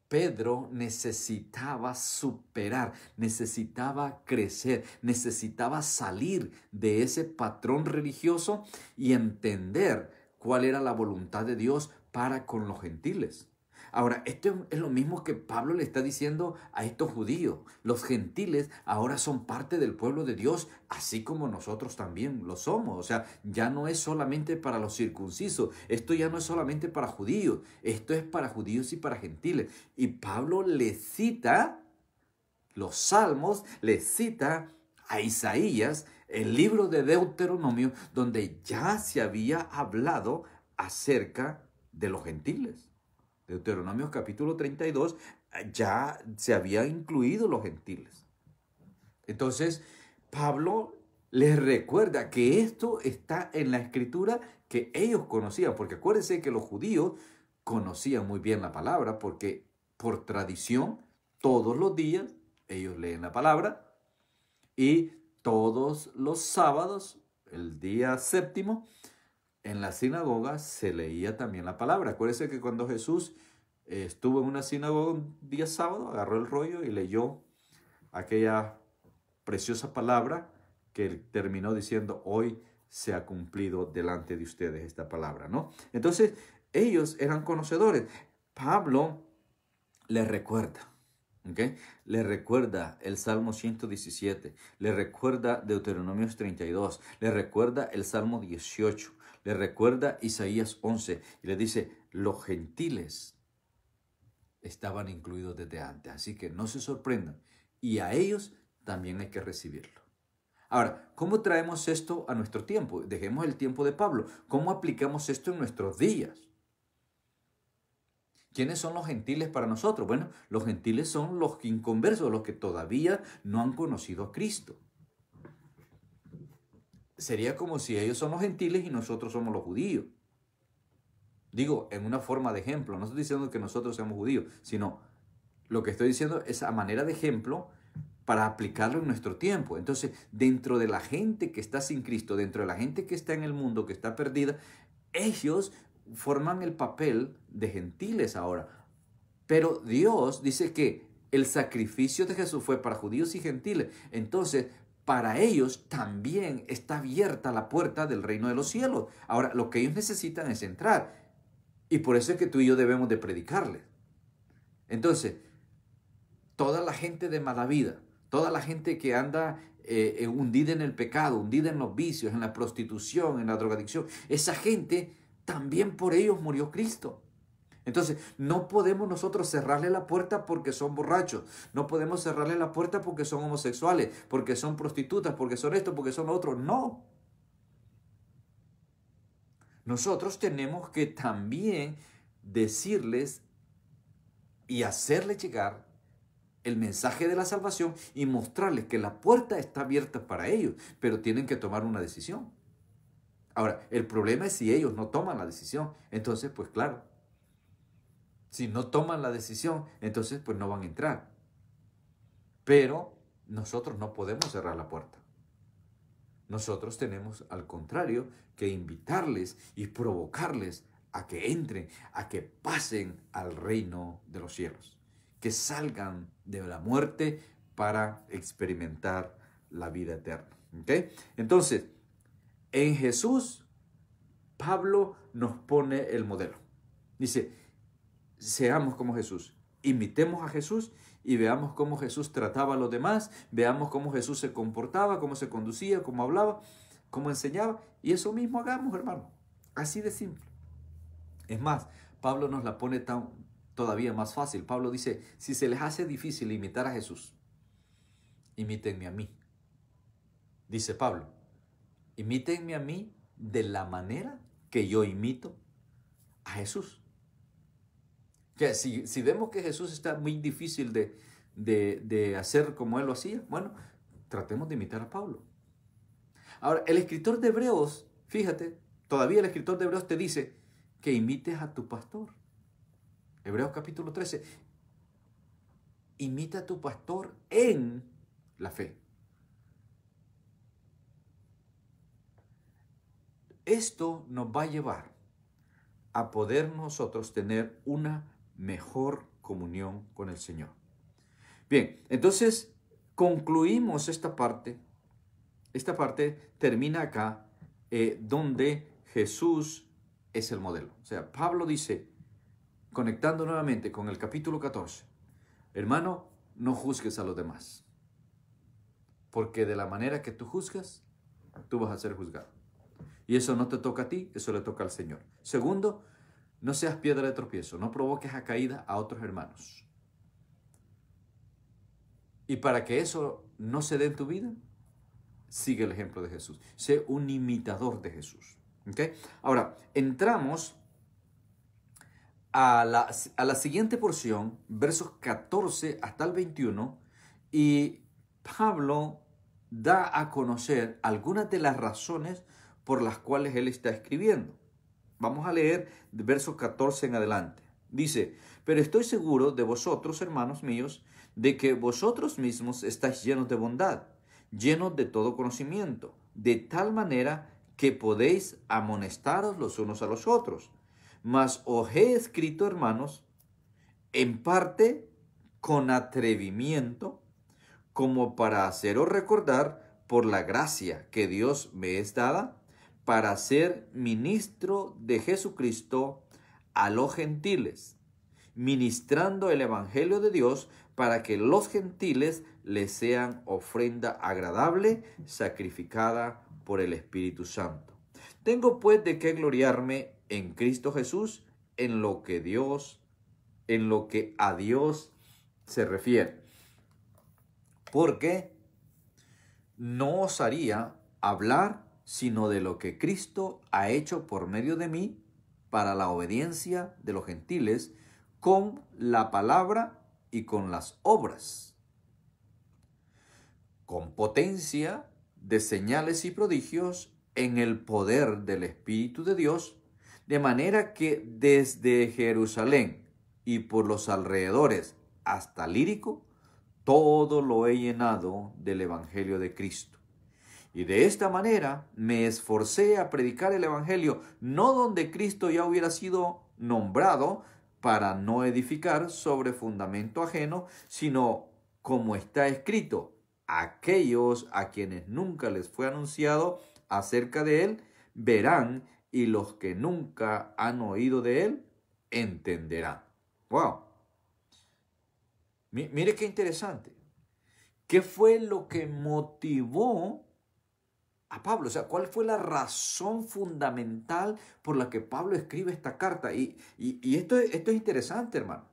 Pedro necesitaba superar, necesitaba crecer, necesitaba salir de ese patrón religioso y entender cuál era la voluntad de Dios para con los gentiles. Ahora, esto es lo mismo que Pablo le está diciendo a estos judíos. Los gentiles ahora son parte del pueblo de Dios, así como nosotros también lo somos. O sea, ya no es solamente para los circuncisos, esto ya no es solamente para judíos, esto es para judíos y para gentiles. Y Pablo le cita los salmos, le cita a Isaías, el libro de Deuteronomio, donde ya se había hablado acerca de los gentiles. Deuteronomio capítulo 32, ya se había incluido los gentiles. Entonces, Pablo les recuerda que esto está en la escritura que ellos conocían, porque acuérdense que los judíos conocían muy bien la palabra, porque por tradición, todos los días ellos leen la palabra y todos los sábados, el día séptimo, en la sinagoga se leía también la palabra. Acuérdense que cuando Jesús estuvo en una sinagoga un día sábado, agarró el rollo y leyó aquella preciosa palabra que terminó diciendo, hoy se ha cumplido delante de ustedes esta palabra, ¿no? Entonces, ellos eran conocedores. Pablo les recuerda, ¿ok? Le recuerda el Salmo 117, le recuerda Deuteronomio 32, le recuerda el Salmo 18, le recuerda Isaías 11 y le dice, los gentiles estaban incluidos desde antes, así que no se sorprendan y a ellos también hay que recibirlo. Ahora, ¿cómo traemos esto a nuestro tiempo? Dejemos el tiempo de Pablo. ¿Cómo aplicamos esto en nuestros días? ¿Quiénes son los gentiles para nosotros? Bueno, los gentiles son los inconversos, los que todavía no han conocido a Cristo. Sería como si ellos son los gentiles y nosotros somos los judíos. Digo, en una forma de ejemplo, no estoy diciendo que nosotros seamos judíos, sino lo que estoy diciendo es a manera de ejemplo para aplicarlo en nuestro tiempo. Entonces, dentro de la gente que está sin Cristo, dentro de la gente que está en el mundo, que está perdida, ellos forman el papel de gentiles ahora. Pero Dios dice que el sacrificio de Jesús fue para judíos y gentiles. Entonces, para ellos también está abierta la puerta del reino de los cielos. Ahora, lo que ellos necesitan es entrar. Y por eso es que tú y yo debemos de predicarles. Entonces, toda la gente de mala vida, toda la gente que anda hundida en el pecado, hundida en los vicios, en la prostitución, en la drogadicción, esa gente también por ellos murió Cristo. Entonces, no podemos nosotros cerrarle la puerta porque son borrachos. No podemos cerrarle la puerta porque son homosexuales, porque son prostitutas, porque son esto, porque son lo otro. No. Nosotros tenemos que también decirles y hacerles llegar el mensaje de la salvación y mostrarles que la puerta está abierta para ellos, pero tienen que tomar una decisión. Ahora, el problema es si ellos no toman la decisión. Entonces, pues claro, si no toman la decisión, entonces pues no van a entrar. Pero nosotros no podemos cerrar la puerta. Nosotros tenemos, al contrario, que invitarles y provocarles a que entren, a que pasen al reino de los cielos, que salgan de la muerte para experimentar la vida eterna. ¿Ok? Entonces, en Jesús, Pablo nos pone el modelo. Dice, seamos como Jesús, imitemos a Jesús y veamos cómo Jesús trataba a los demás, veamos cómo Jesús se comportaba, cómo se conducía, cómo hablaba, cómo enseñaba, y eso mismo hagamos, hermano, así de simple. Es más, Pablo nos la pone todavía más fácil. Pablo dice, si se les hace difícil imitar a Jesús, imítenme a mí. Dice Pablo, imítenme a mí de la manera que yo imito a Jesús. Que si vemos que Jesús está muy difícil de hacer como Él lo hacía, bueno, tratemos de imitar a Pablo. Ahora, el escritor de Hebreos, fíjate, todavía el escritor de Hebreos te dice que imites a tu pastor. Hebreos capítulo 13. Imita a tu pastor en la fe. Esto nos va a llevar a poder nosotros tener una mejor comunión con el Señor. Bien, entonces concluimos esta parte. Esta parte termina acá, donde Jesús es el modelo. O sea, Pablo dice, conectando nuevamente con el capítulo 14, hermano, no juzgues a los demás, porque de la manera que tú juzgas, tú vas a ser juzgado. Y eso no te toca a ti, eso le toca al Señor. Segundo, no seas piedra de tropiezo, no provoques a caída a otros hermanos. Y para que eso no se dé en tu vida, sigue el ejemplo de Jesús. Sé un imitador de Jesús. ¿Okay? Ahora, entramos a la siguiente porción, versos 14 hasta el 21, y Pablo da a conocer algunas de las razones por las cuales él está escribiendo. Vamos a leer de versos 14 en adelante. Dice, pero estoy seguro de vosotros, hermanos míos, de que vosotros mismos estáis llenos de bondad, llenos de todo conocimiento, de tal manera que podéis amonestaros los unos a los otros. Mas os he escrito, hermanos, en parte con atrevimiento, como para haceros recordar por la gracia que Dios me es dada, para ser ministro de Jesucristo a los gentiles, ministrando el evangelio de Dios para que los gentiles les sean ofrenda agradable, sacrificada por el Espíritu Santo. Tengo pues de qué gloriarme en Cristo Jesús, en lo que a Dios se refiere. Porque no osaría hablar sino de lo que Cristo ha hecho por medio de mí para la obediencia de los gentiles, con la palabra y con las obras, con potencia de señales y prodigios en el poder del Espíritu de Dios, de manera que desde Jerusalén y por los alrededores hasta Lírico, todo lo he llenado del Evangelio de Cristo. Y de esta manera me esforcé a predicar el Evangelio, no donde Cristo ya hubiera sido nombrado, para no edificar sobre fundamento ajeno, sino como está escrito, aquellos a quienes nunca les fue anunciado acerca de él, verán, y los que nunca han oído de él, entenderán. ¡Wow! Mire qué interesante. ¿Qué fue lo que motivó a Pablo? O sea, ¿cuál fue la razón fundamental por la que Pablo escribe esta carta? Y esto es interesante, hermano.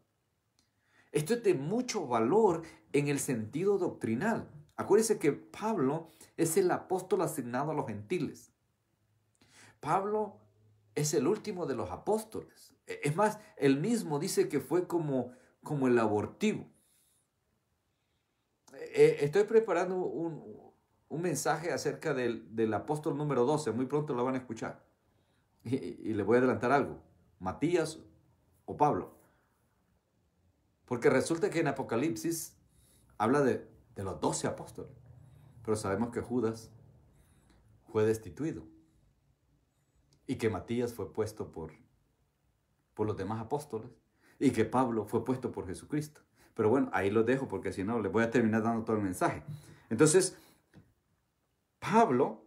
Esto es de mucho valor en el sentido doctrinal. Acuérdense que Pablo es el apóstol asignado a los gentiles. Pablo es el último de los apóstoles. Es más, él mismo dice que fue como el abortivo. Estoy preparando un mensaje acerca del apóstol número 12. Muy pronto lo van a escuchar. Y le voy a adelantar algo. Matías o Pablo. Porque resulta que en Apocalipsis habla de los 12 apóstoles. Pero sabemos que Judas fue destituido. Y que Matías fue puesto por los demás apóstoles. Y que Pablo fue puesto por Jesucristo. Pero bueno, ahí lo dejo porque si no les voy a terminar dando todo el mensaje. Entonces, Pablo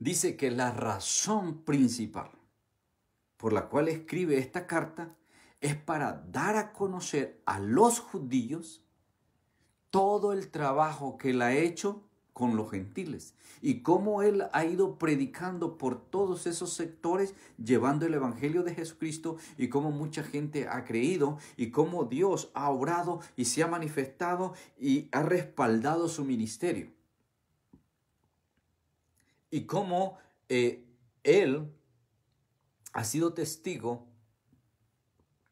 dice que la razón principal por la cual escribe esta carta es para dar a conocer a los judíos todo el trabajo que él ha hecho con los gentiles y cómo él ha ido predicando por todos esos sectores, llevando el evangelio de Jesucristo, y cómo mucha gente ha creído y cómo Dios ha obrado y se ha manifestado y ha respaldado su ministerio. Y cómo él ha sido testigo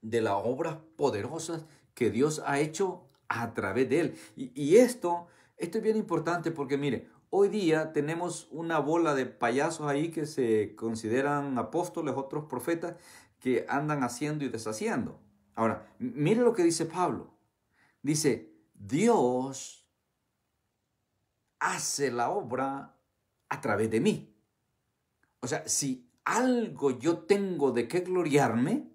de las obras poderosas que Dios ha hecho a través de él. Y esto es bien importante porque mire, hoy día tenemos una bola de payasos ahí que se consideran apóstoles, otros profetas, que andan haciendo y deshaciendo. Ahora, mire lo que dice Pablo. Dice, Dios hace la obra a través de mí. O sea, si algo yo tengo de qué gloriarme,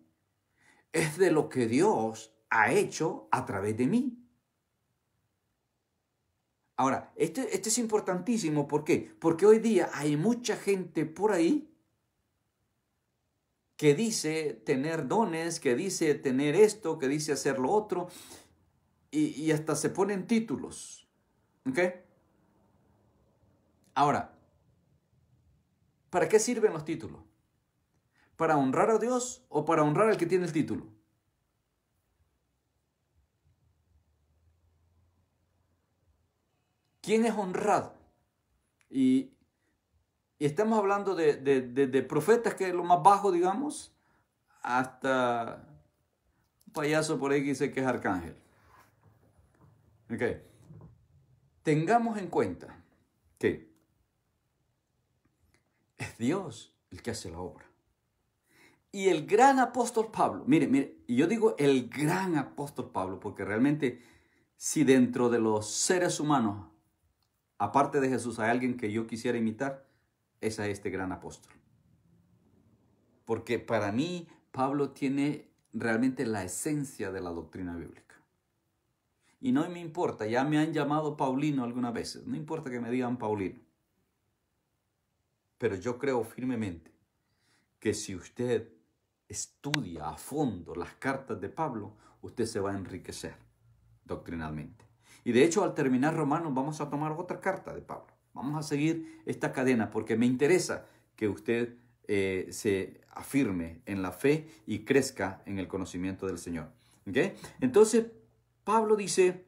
es de lo que Dios ha hecho a través de mí. Ahora, este es importantísimo. ¿Por qué? Porque hoy día hay mucha gente por ahí que dice tener dones, que dice tener esto, que dice hacer lo otro, y hasta se ponen títulos. ¿Ok? Ahora, ¿para qué sirven los títulos? ¿Para honrar a Dios o para honrar al que tiene el título? ¿Quién es honrado? Y estamos hablando de profetas, que es lo más bajo, digamos, hasta un payaso por ahí que dice que es arcángel. Ok. Tengamos en cuenta que es Dios el que hace la obra. Y el gran apóstol Pablo, mire, y yo digo el gran apóstol Pablo, porque realmente si dentro de los seres humanos, aparte de Jesús, hay alguien que yo quisiera imitar, es a este gran apóstol. Porque para mí Pablo tiene realmente la esencia de la doctrina bíblica. Y no me importa, ya me han llamado Paulino algunas veces, no importa que me digan Paulino. Pero yo creo firmemente que si usted estudia a fondo las cartas de Pablo, usted se va a enriquecer doctrinalmente. Y de hecho, al terminar Romanos, vamos a tomar otra carta de Pablo. Vamos a seguir esta cadena porque me interesa que usted se afirme en la fe y crezca en el conocimiento del Señor. ¿Okay? Entonces, Pablo dice,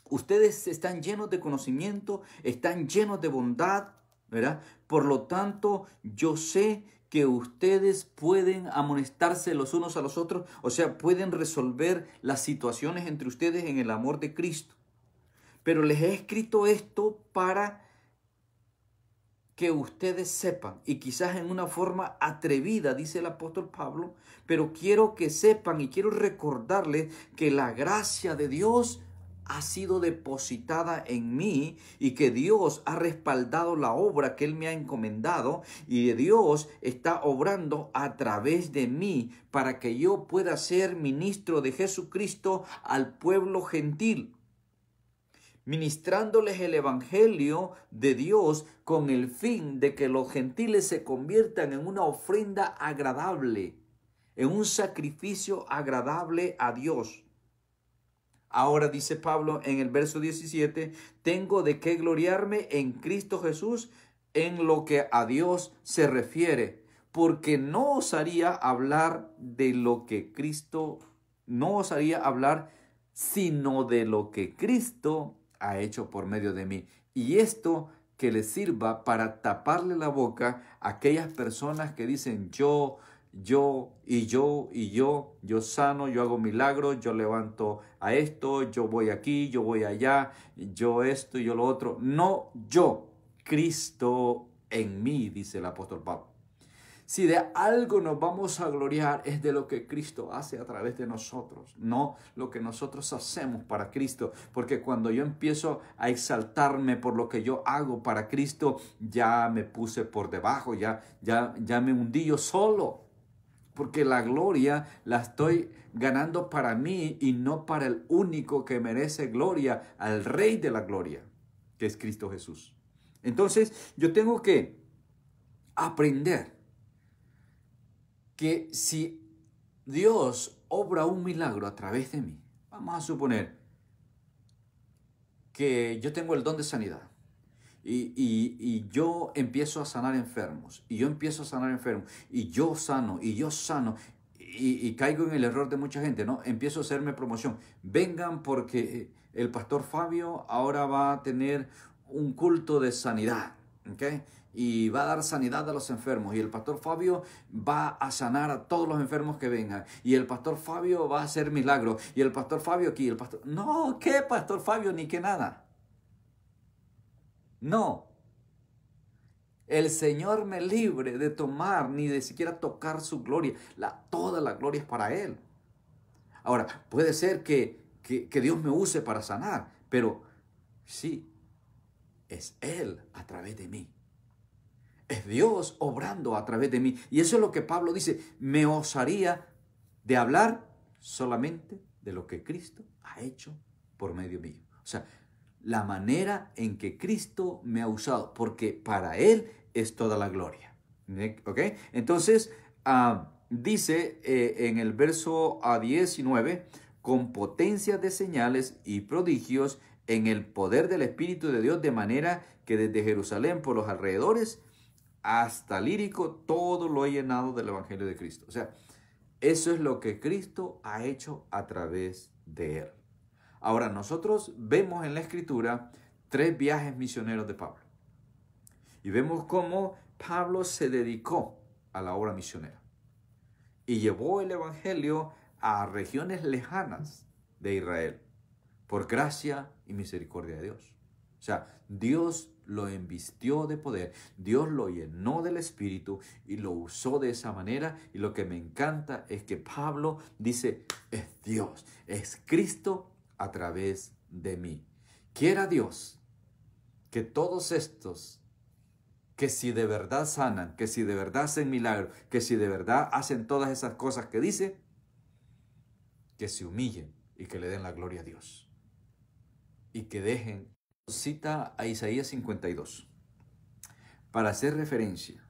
ustedes están llenos de conocimiento, están llenos de bondad, ¿verdad? Por lo tanto, yo sé que ustedes pueden amonestarse los unos a los otros, o sea, pueden resolver las situaciones entre ustedes en el amor de Cristo. Pero les he escrito esto para que ustedes sepan, y quizás en una forma atrevida, dice el apóstol Pablo, pero quiero que sepan y quiero recordarles que la gracia de Dios ha sido depositada en mí y que Dios ha respaldado la obra que Él me ha encomendado y Dios está obrando a través de mí para que yo pueda ser ministro de Jesucristo al pueblo gentil, ministrándoles el evangelio de Dios con el fin de que los gentiles se conviertan en una ofrenda agradable, en un sacrificio agradable a Dios. Ahora dice Pablo en el verso 17, tengo de qué gloriarme en Cristo Jesús en lo que a Dios se refiere, porque no osaría hablar de lo que Cristo, no osaría hablar sino de lo que Cristo ha hecho por medio de mí. Y esto que les sirva para taparle la boca a aquellas personas que dicen yo sano, yo hago milagros, yo levanto a esto, yo voy aquí, yo voy allá, yo esto y yo lo otro. No yo, Cristo en mí, dice el apóstol Pablo. Si de algo nos vamos a gloriar es de lo que Cristo hace a través de nosotros, no lo que nosotros hacemos para Cristo. Porque cuando yo empiezo a exaltarme por lo que yo hago para Cristo, ya me puse por debajo, ya me hundí yo solo. Porque la gloria la estoy ganando para mí y no para el único que merece gloria, al Rey de la gloria, que es Cristo Jesús. Entonces yo tengo que aprender que si Dios obra un milagro a través de mí, vamos a suponer que yo tengo el don de sanidad y yo empiezo a sanar enfermos, y yo empiezo a sanar enfermos, y yo sano, y caigo en el error de mucha gente, ¿no? Empiezo a hacerme promoción. Vengan porque el pastor Fabio ahora va a tener un culto de sanidad. ¿ok? Y va a dar sanidad a los enfermos. Y el pastor Fabio va a sanar a todos los enfermos que vengan. Y el pastor Fabio va a hacer milagros. Y el pastor Fabio aquí, el pastor... No, ¿qué pastor Fabio? Ni que nada. No. El Señor me libre de tomar ni de siquiera tocar su gloria. Toda la gloria es para Él. Ahora, puede ser que Dios me use para sanar, pero sí, es Él a través de mí. Es Dios obrando a través de mí. Y eso es lo que Pablo dice, me osaría de hablar solamente de lo que Cristo ha hecho por medio mío. O sea, la manera en que Cristo me ha usado, porque para Él es toda la gloria. ¿Ok? Entonces, dice en el verso 19, con potencias de señales y prodigios en el poder del Espíritu de Dios, de manera que desde Jerusalén por los alrededores hasta Lírico, todo lo he llenado del Evangelio de Cristo. O sea, eso es lo que Cristo ha hecho a través de Él. Ahora, nosotros vemos en la Escritura 3 viajes misioneros de Pablo. Y vemos cómo Pablo se dedicó a la obra misionera. Y llevó el Evangelio a regiones lejanas de Israel, por gracia y misericordia de Dios. O sea, Dios lo envistió de poder, Dios lo llenó del Espíritu y lo usó de esa manera. Y lo que me encanta es que Pablo dice, es Dios, es Cristo a través de mí. Quiera Dios que todos estos, que si de verdad sanan, que si de verdad hacen milagros, que si de verdad hacen todas esas cosas que dice, que se humillen y que le den la gloria a Dios. Y que dejen, cita a Isaías 52, para hacer referencia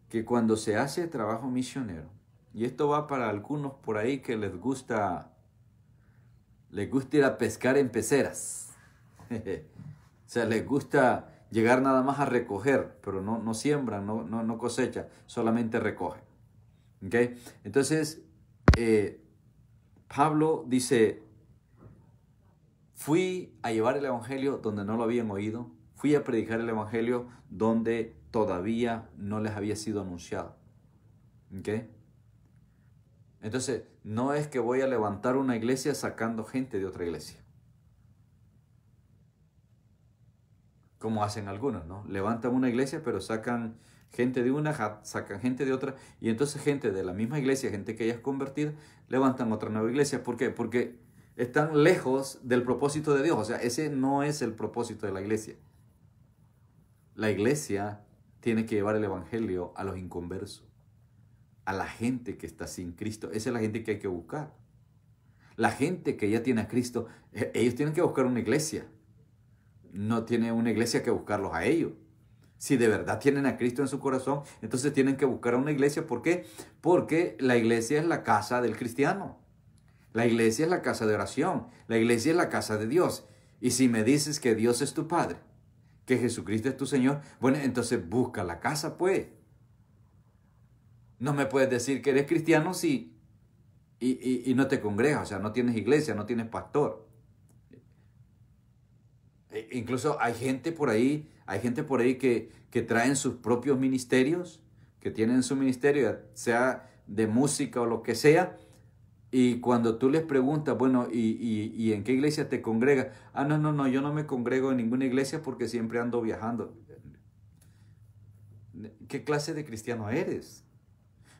que cuando se hace trabajo misionero, y esto va para algunos por ahí que les gusta ir a pescar en peceras, o sea, les gusta llegar nada más a recoger, pero no siembran, no cosechan, solamente recogen. ¿Okay? Entonces, Pablo dice, fui a llevar el Evangelio donde no lo habían oído, fui a predicar el Evangelio donde todavía no les había sido anunciado. ¿Okay? Entonces, no es que voy a levantar una iglesia sacando gente de otra iglesia, como hacen algunos, ¿no? Levantan una iglesia, pero sacan gente de una, sacan gente de otra, y entonces gente de la misma iglesia, gente que ya es convertida, levantan otra nueva iglesia. ¿Por qué? Porque están lejos del propósito de Dios. O sea, ese no es el propósito de la iglesia. La iglesia tiene que llevar el evangelio a los inconversos, a la gente que está sin Cristo. Esa es la gente que hay que buscar. La gente que ya tiene a Cristo, ellos tienen que buscar una iglesia. No tiene una iglesia que buscarlos a ellos. Si de verdad tienen a Cristo en su corazón, entonces tienen que buscar a una iglesia. ¿Por qué? Porque la iglesia es la casa del cristiano. La iglesia es la casa de oración. La iglesia es la casa de Dios. Y si me dices que Dios es tu Padre, que Jesucristo es tu Señor, bueno, entonces busca la casa, pues. No me puedes decir que eres cristiano si y no te congregas, o sea, no tienes iglesia, no tienes pastor. Incluso hay gente por ahí que traen sus propios ministerios, que tienen su ministerio, sea de música o lo que sea, y cuando tú les preguntas, bueno, ¿y en qué iglesia te congregas? Ah, no, yo no me congrego en ninguna iglesia porque siempre ando viajando. ¿Qué clase de cristiano eres?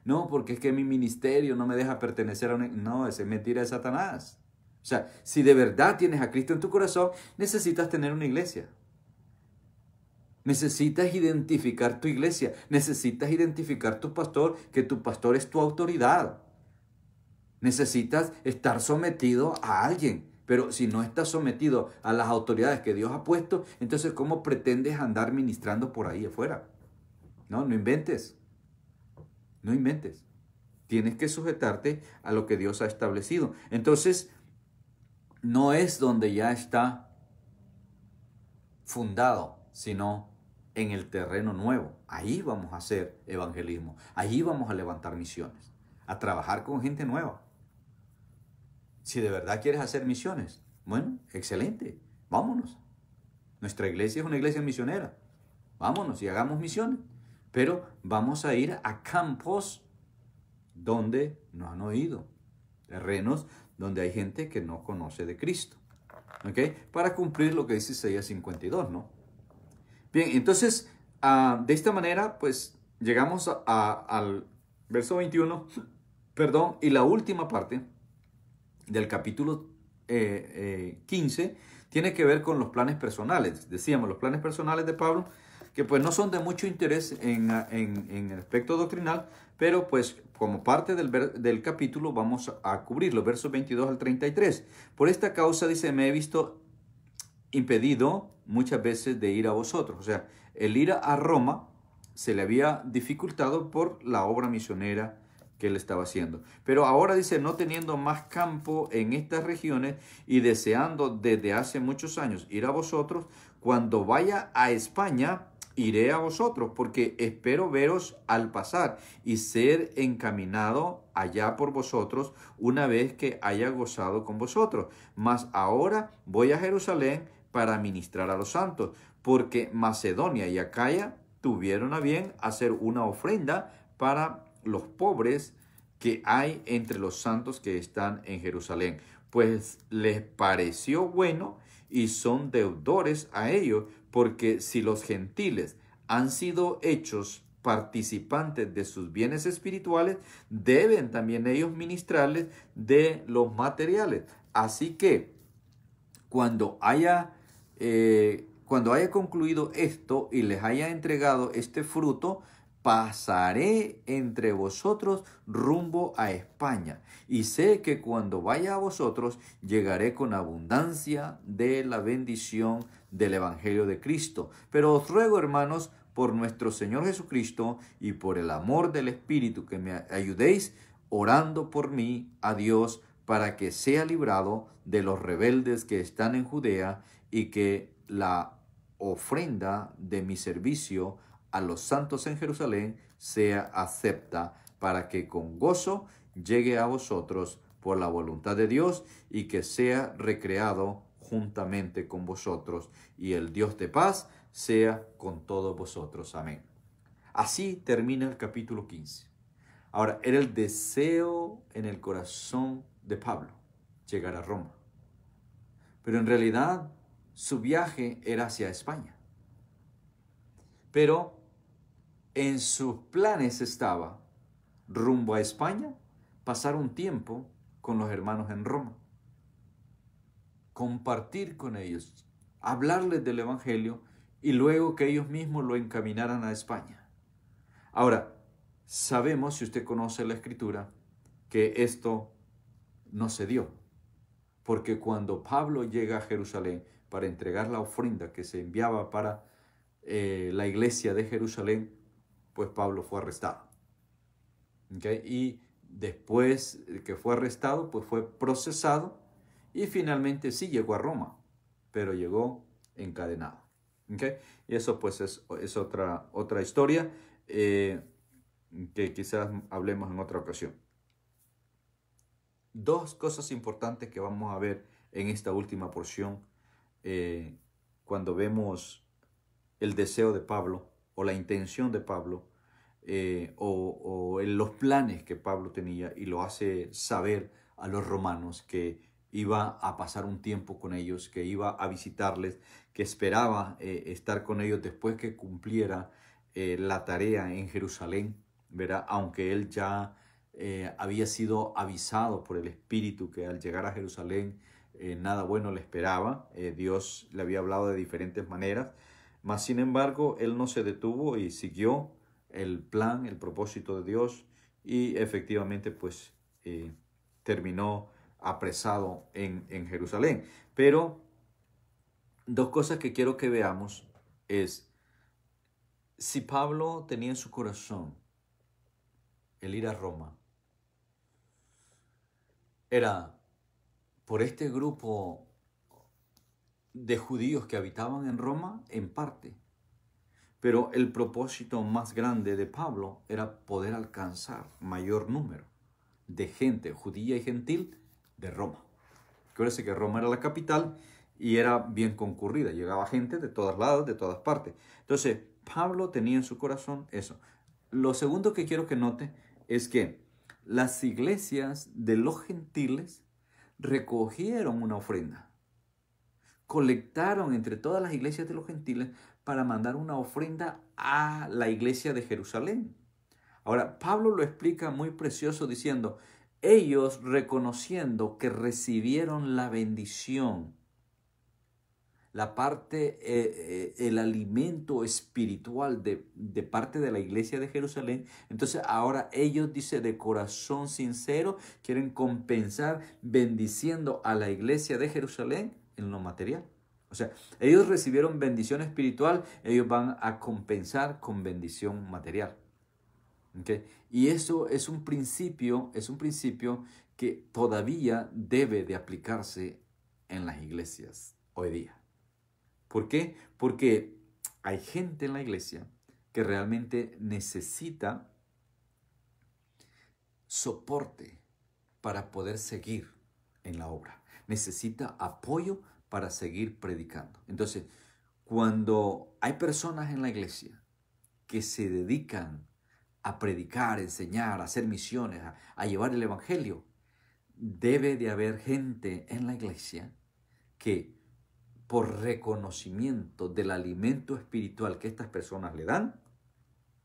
No, porque es que mi ministerio no me deja pertenecer a una... No, esa es mentira de Satanás. O sea, si de verdad tienes a Cristo en tu corazón, necesitas tener una iglesia. Necesitas identificar tu iglesia. Necesitas identificar tu pastor, que tu pastor es tu autoridad. Necesitas estar sometido a alguien. Pero si no estás sometido a las autoridades que Dios ha puesto, entonces ¿cómo pretendes andar ministrando por ahí afuera? No inventes. No inventes. Tienes que sujetarte a lo que Dios ha establecido. Entonces, no es donde ya está fundado, sino en el terreno nuevo. Ahí vamos a hacer evangelismo. Ahí vamos a levantar misiones. A trabajar con gente nueva. Si de verdad quieres hacer misiones, bueno, excelente. Vámonos. Nuestra iglesia es una iglesia misionera. vámonos y hagamos misiones. Pero vamos a ir a campos donde no han oído, terrenos donde hay gente que no conoce de Cristo. ¿Ok? Para cumplir lo que dice Isaías 52, ¿no? Bien, entonces, de esta manera, pues, llegamos al verso 21, perdón, y la última parte del capítulo 15 tiene que ver con los planes personales. Decíamos, los planes personales de Pablo, que pues no son de mucho interés en el aspecto doctrinal, pero pues como parte del capítulo vamos a cubrir los versos 22 al 33. Por esta causa, dice, me he visto impedido muchas veces de ir a vosotros. O sea, el ir a Roma se le había dificultado por la obra misionera que él estaba haciendo. Pero ahora dice, no teniendo más campo en estas regiones y deseando desde hace muchos años ir a vosotros, cuando vaya a España, iré a vosotros, porque espero veros al pasar y ser encaminado allá por vosotros una vez que haya gozado con vosotros. Mas ahora voy a Jerusalén para ministrar a los santos, porque Macedonia y Acaya tuvieron a bien hacer una ofrenda para los pobres que hay entre los santos que están en Jerusalén, pues les pareció bueno y son deudores a ellos, porque si los gentiles han sido hechos participantes de sus bienes espirituales, deben también ellos ministrarles de los materiales. Así que cuando haya concluido esto y les haya entregado este fruto, pasaré entre vosotros rumbo a España. Y sé que cuando vaya a vosotros, llegaré con abundancia de la bendición del Evangelio de Cristo. Pero os ruego, hermanos, por nuestro Señor Jesucristo y por el amor del Espíritu, que me ayudéis orando por mí a Dios, para que sea librado de los rebeldes que están en Judea, y que la ofrenda de mi servicio a los santos en Jerusalén sea acepta, para que con gozo llegue a vosotros por la voluntad de Dios, y que sea recreado juntamente con vosotros, y el Dios de paz sea con todos vosotros. Amén. Así termina el capítulo 15. Ahora, era el deseo en el corazón de Pablo llegar a Roma. Pero en realidad su viaje era hacia España. Pero en sus planes estaba, rumbo a España, pasar un tiempo con los hermanos en Roma, compartir con ellos, hablarles del Evangelio y luego que ellos mismos lo encaminaran a España. Ahora, sabemos, si usted conoce la Escritura, que esto no se dio, porque cuando Pablo llega a Jerusalén para entregar la ofrenda que se enviaba para la iglesia de Jerusalén, pues Pablo fue arrestado. ¿Okay? Y después que fue arrestado, pues fue procesado y finalmente sí llegó a Roma, pero llegó encadenado. ¿Okay? Y eso pues es otra historia que quizás hablemos en otra ocasión. Dos cosas importantes que vamos a ver en esta última porción cuando vemos el deseo de Pablo o la intención de Pablo o los planes que Pablo tenía, y lo hace saber a los romanos que iba a pasar un tiempo con ellos, que iba a visitarles, que esperaba estar con ellos después que cumpliera la tarea en Jerusalén, ¿verdad? Aunque él ya había sido avisado por el Espíritu que al llegar a Jerusalén nada bueno le esperaba. Dios le había hablado de diferentes maneras, mas sin embargo él no se detuvo y siguió el plan, el propósito de Dios, y efectivamente pues terminó apresado en Jerusalén. Pero dos cosas que quiero que veamos es, si Pablo tenía en su corazón el ir a Roma, era por este grupo de judíos que habitaban en Roma, en parte. Pero el propósito más grande de Pablo era poder alcanzar mayor número de gente judía y gentil de Roma. Acuérdense que Roma era la capital y era bien concurrida. Llegaba gente de todos lados, de todas partes. Entonces, Pablo tenía en su corazón eso. Lo segundo que quiero que note es que las iglesias de los gentiles recogieron una ofrenda. Colectaron entre todas las iglesias de los gentiles para mandar una ofrenda a la iglesia de Jerusalén. Ahora, Pablo lo explica muy precioso diciendo, ellos reconociendo que recibieron la bendición, la parte, el alimento espiritual de parte de la iglesia de Jerusalén. Entonces ahora ellos, dice, de corazón sincero, quieren compensar bendiciendo a la iglesia de Jerusalén en lo material. O sea, ellos recibieron bendición espiritual, ellos van a compensar con bendición material. ¿Okay? Y eso es un principio que todavía debe de aplicarse en las iglesias hoy día. ¿Por qué? Porque hay gente en la iglesia que realmente necesita soporte para poder seguir en la obra. Necesita apoyo para seguir predicando. Entonces, cuando hay personas en la iglesia que se dedican a predicar, a enseñar, a hacer misiones, a llevar el evangelio, debe de haber gente en la iglesia que por reconocimiento del alimento espiritual que estas personas le dan,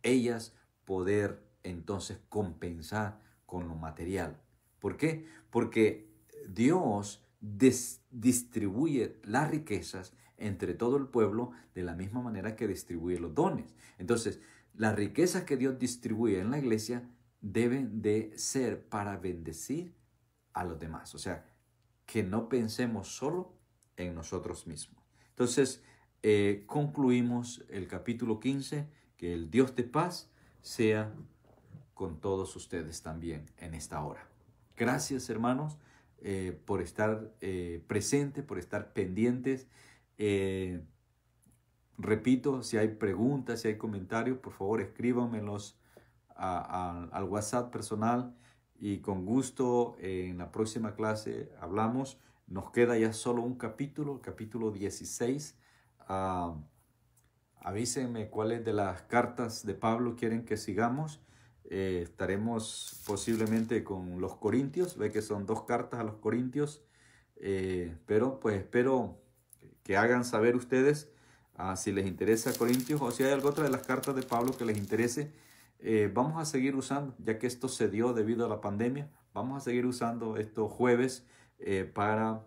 ellas poder entonces compensar con lo material. ¿Por qué? Porque Dios distribuye las riquezas entre todo el pueblo de la misma manera que distribuye los dones. Entonces, las riquezas que Dios distribuye en la iglesia deben de ser para bendecir a los demás. O sea, que no pensemos solo en nosotros mismos. Entonces, concluimos el capítulo 15, que el Dios de paz sea con todos ustedes también en esta hora. Gracias, hermanos, por estar presentes, por estar pendientes. Repito, si hay preguntas, si hay comentarios, por favor escríbanmelos al WhatsApp personal y con gusto en la próxima clase hablamos. Nos queda ya solo un capítulo, el capítulo 16. Avísenme cuáles de las cartas de Pablo quieren que sigamos. Estaremos posiblemente con los Corintios. Ve que son 2 cartas a los Corintios. Pero pues espero que hagan saber ustedes si les interesa Corintios o si hay alguna otra de las cartas de Pablo que les interese. Vamos a seguir usando, ya que esto se dio debido a la pandemia, vamos a seguir usando estos jueves para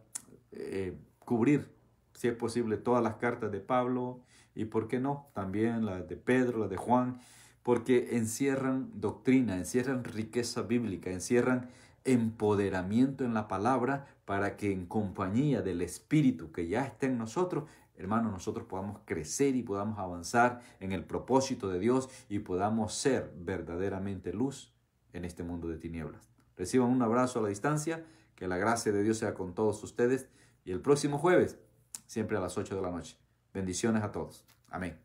cubrir, si es posible, todas las cartas de Pablo y, ¿por qué no?, también las de Pedro, las de Juan, porque encierran doctrina, encierran riqueza bíblica, encierran empoderamiento en la palabra para que en compañía del Espíritu que ya está en nosotros, hermanos, nosotros podamos crecer y podamos avanzar en el propósito de Dios y podamos ser verdaderamente luz en este mundo de tinieblas. Reciban un abrazo a la distancia, que la gracia de Dios sea con todos ustedes y el próximo jueves, siempre a las 8 de la noche. Bendiciones a todos. Amén.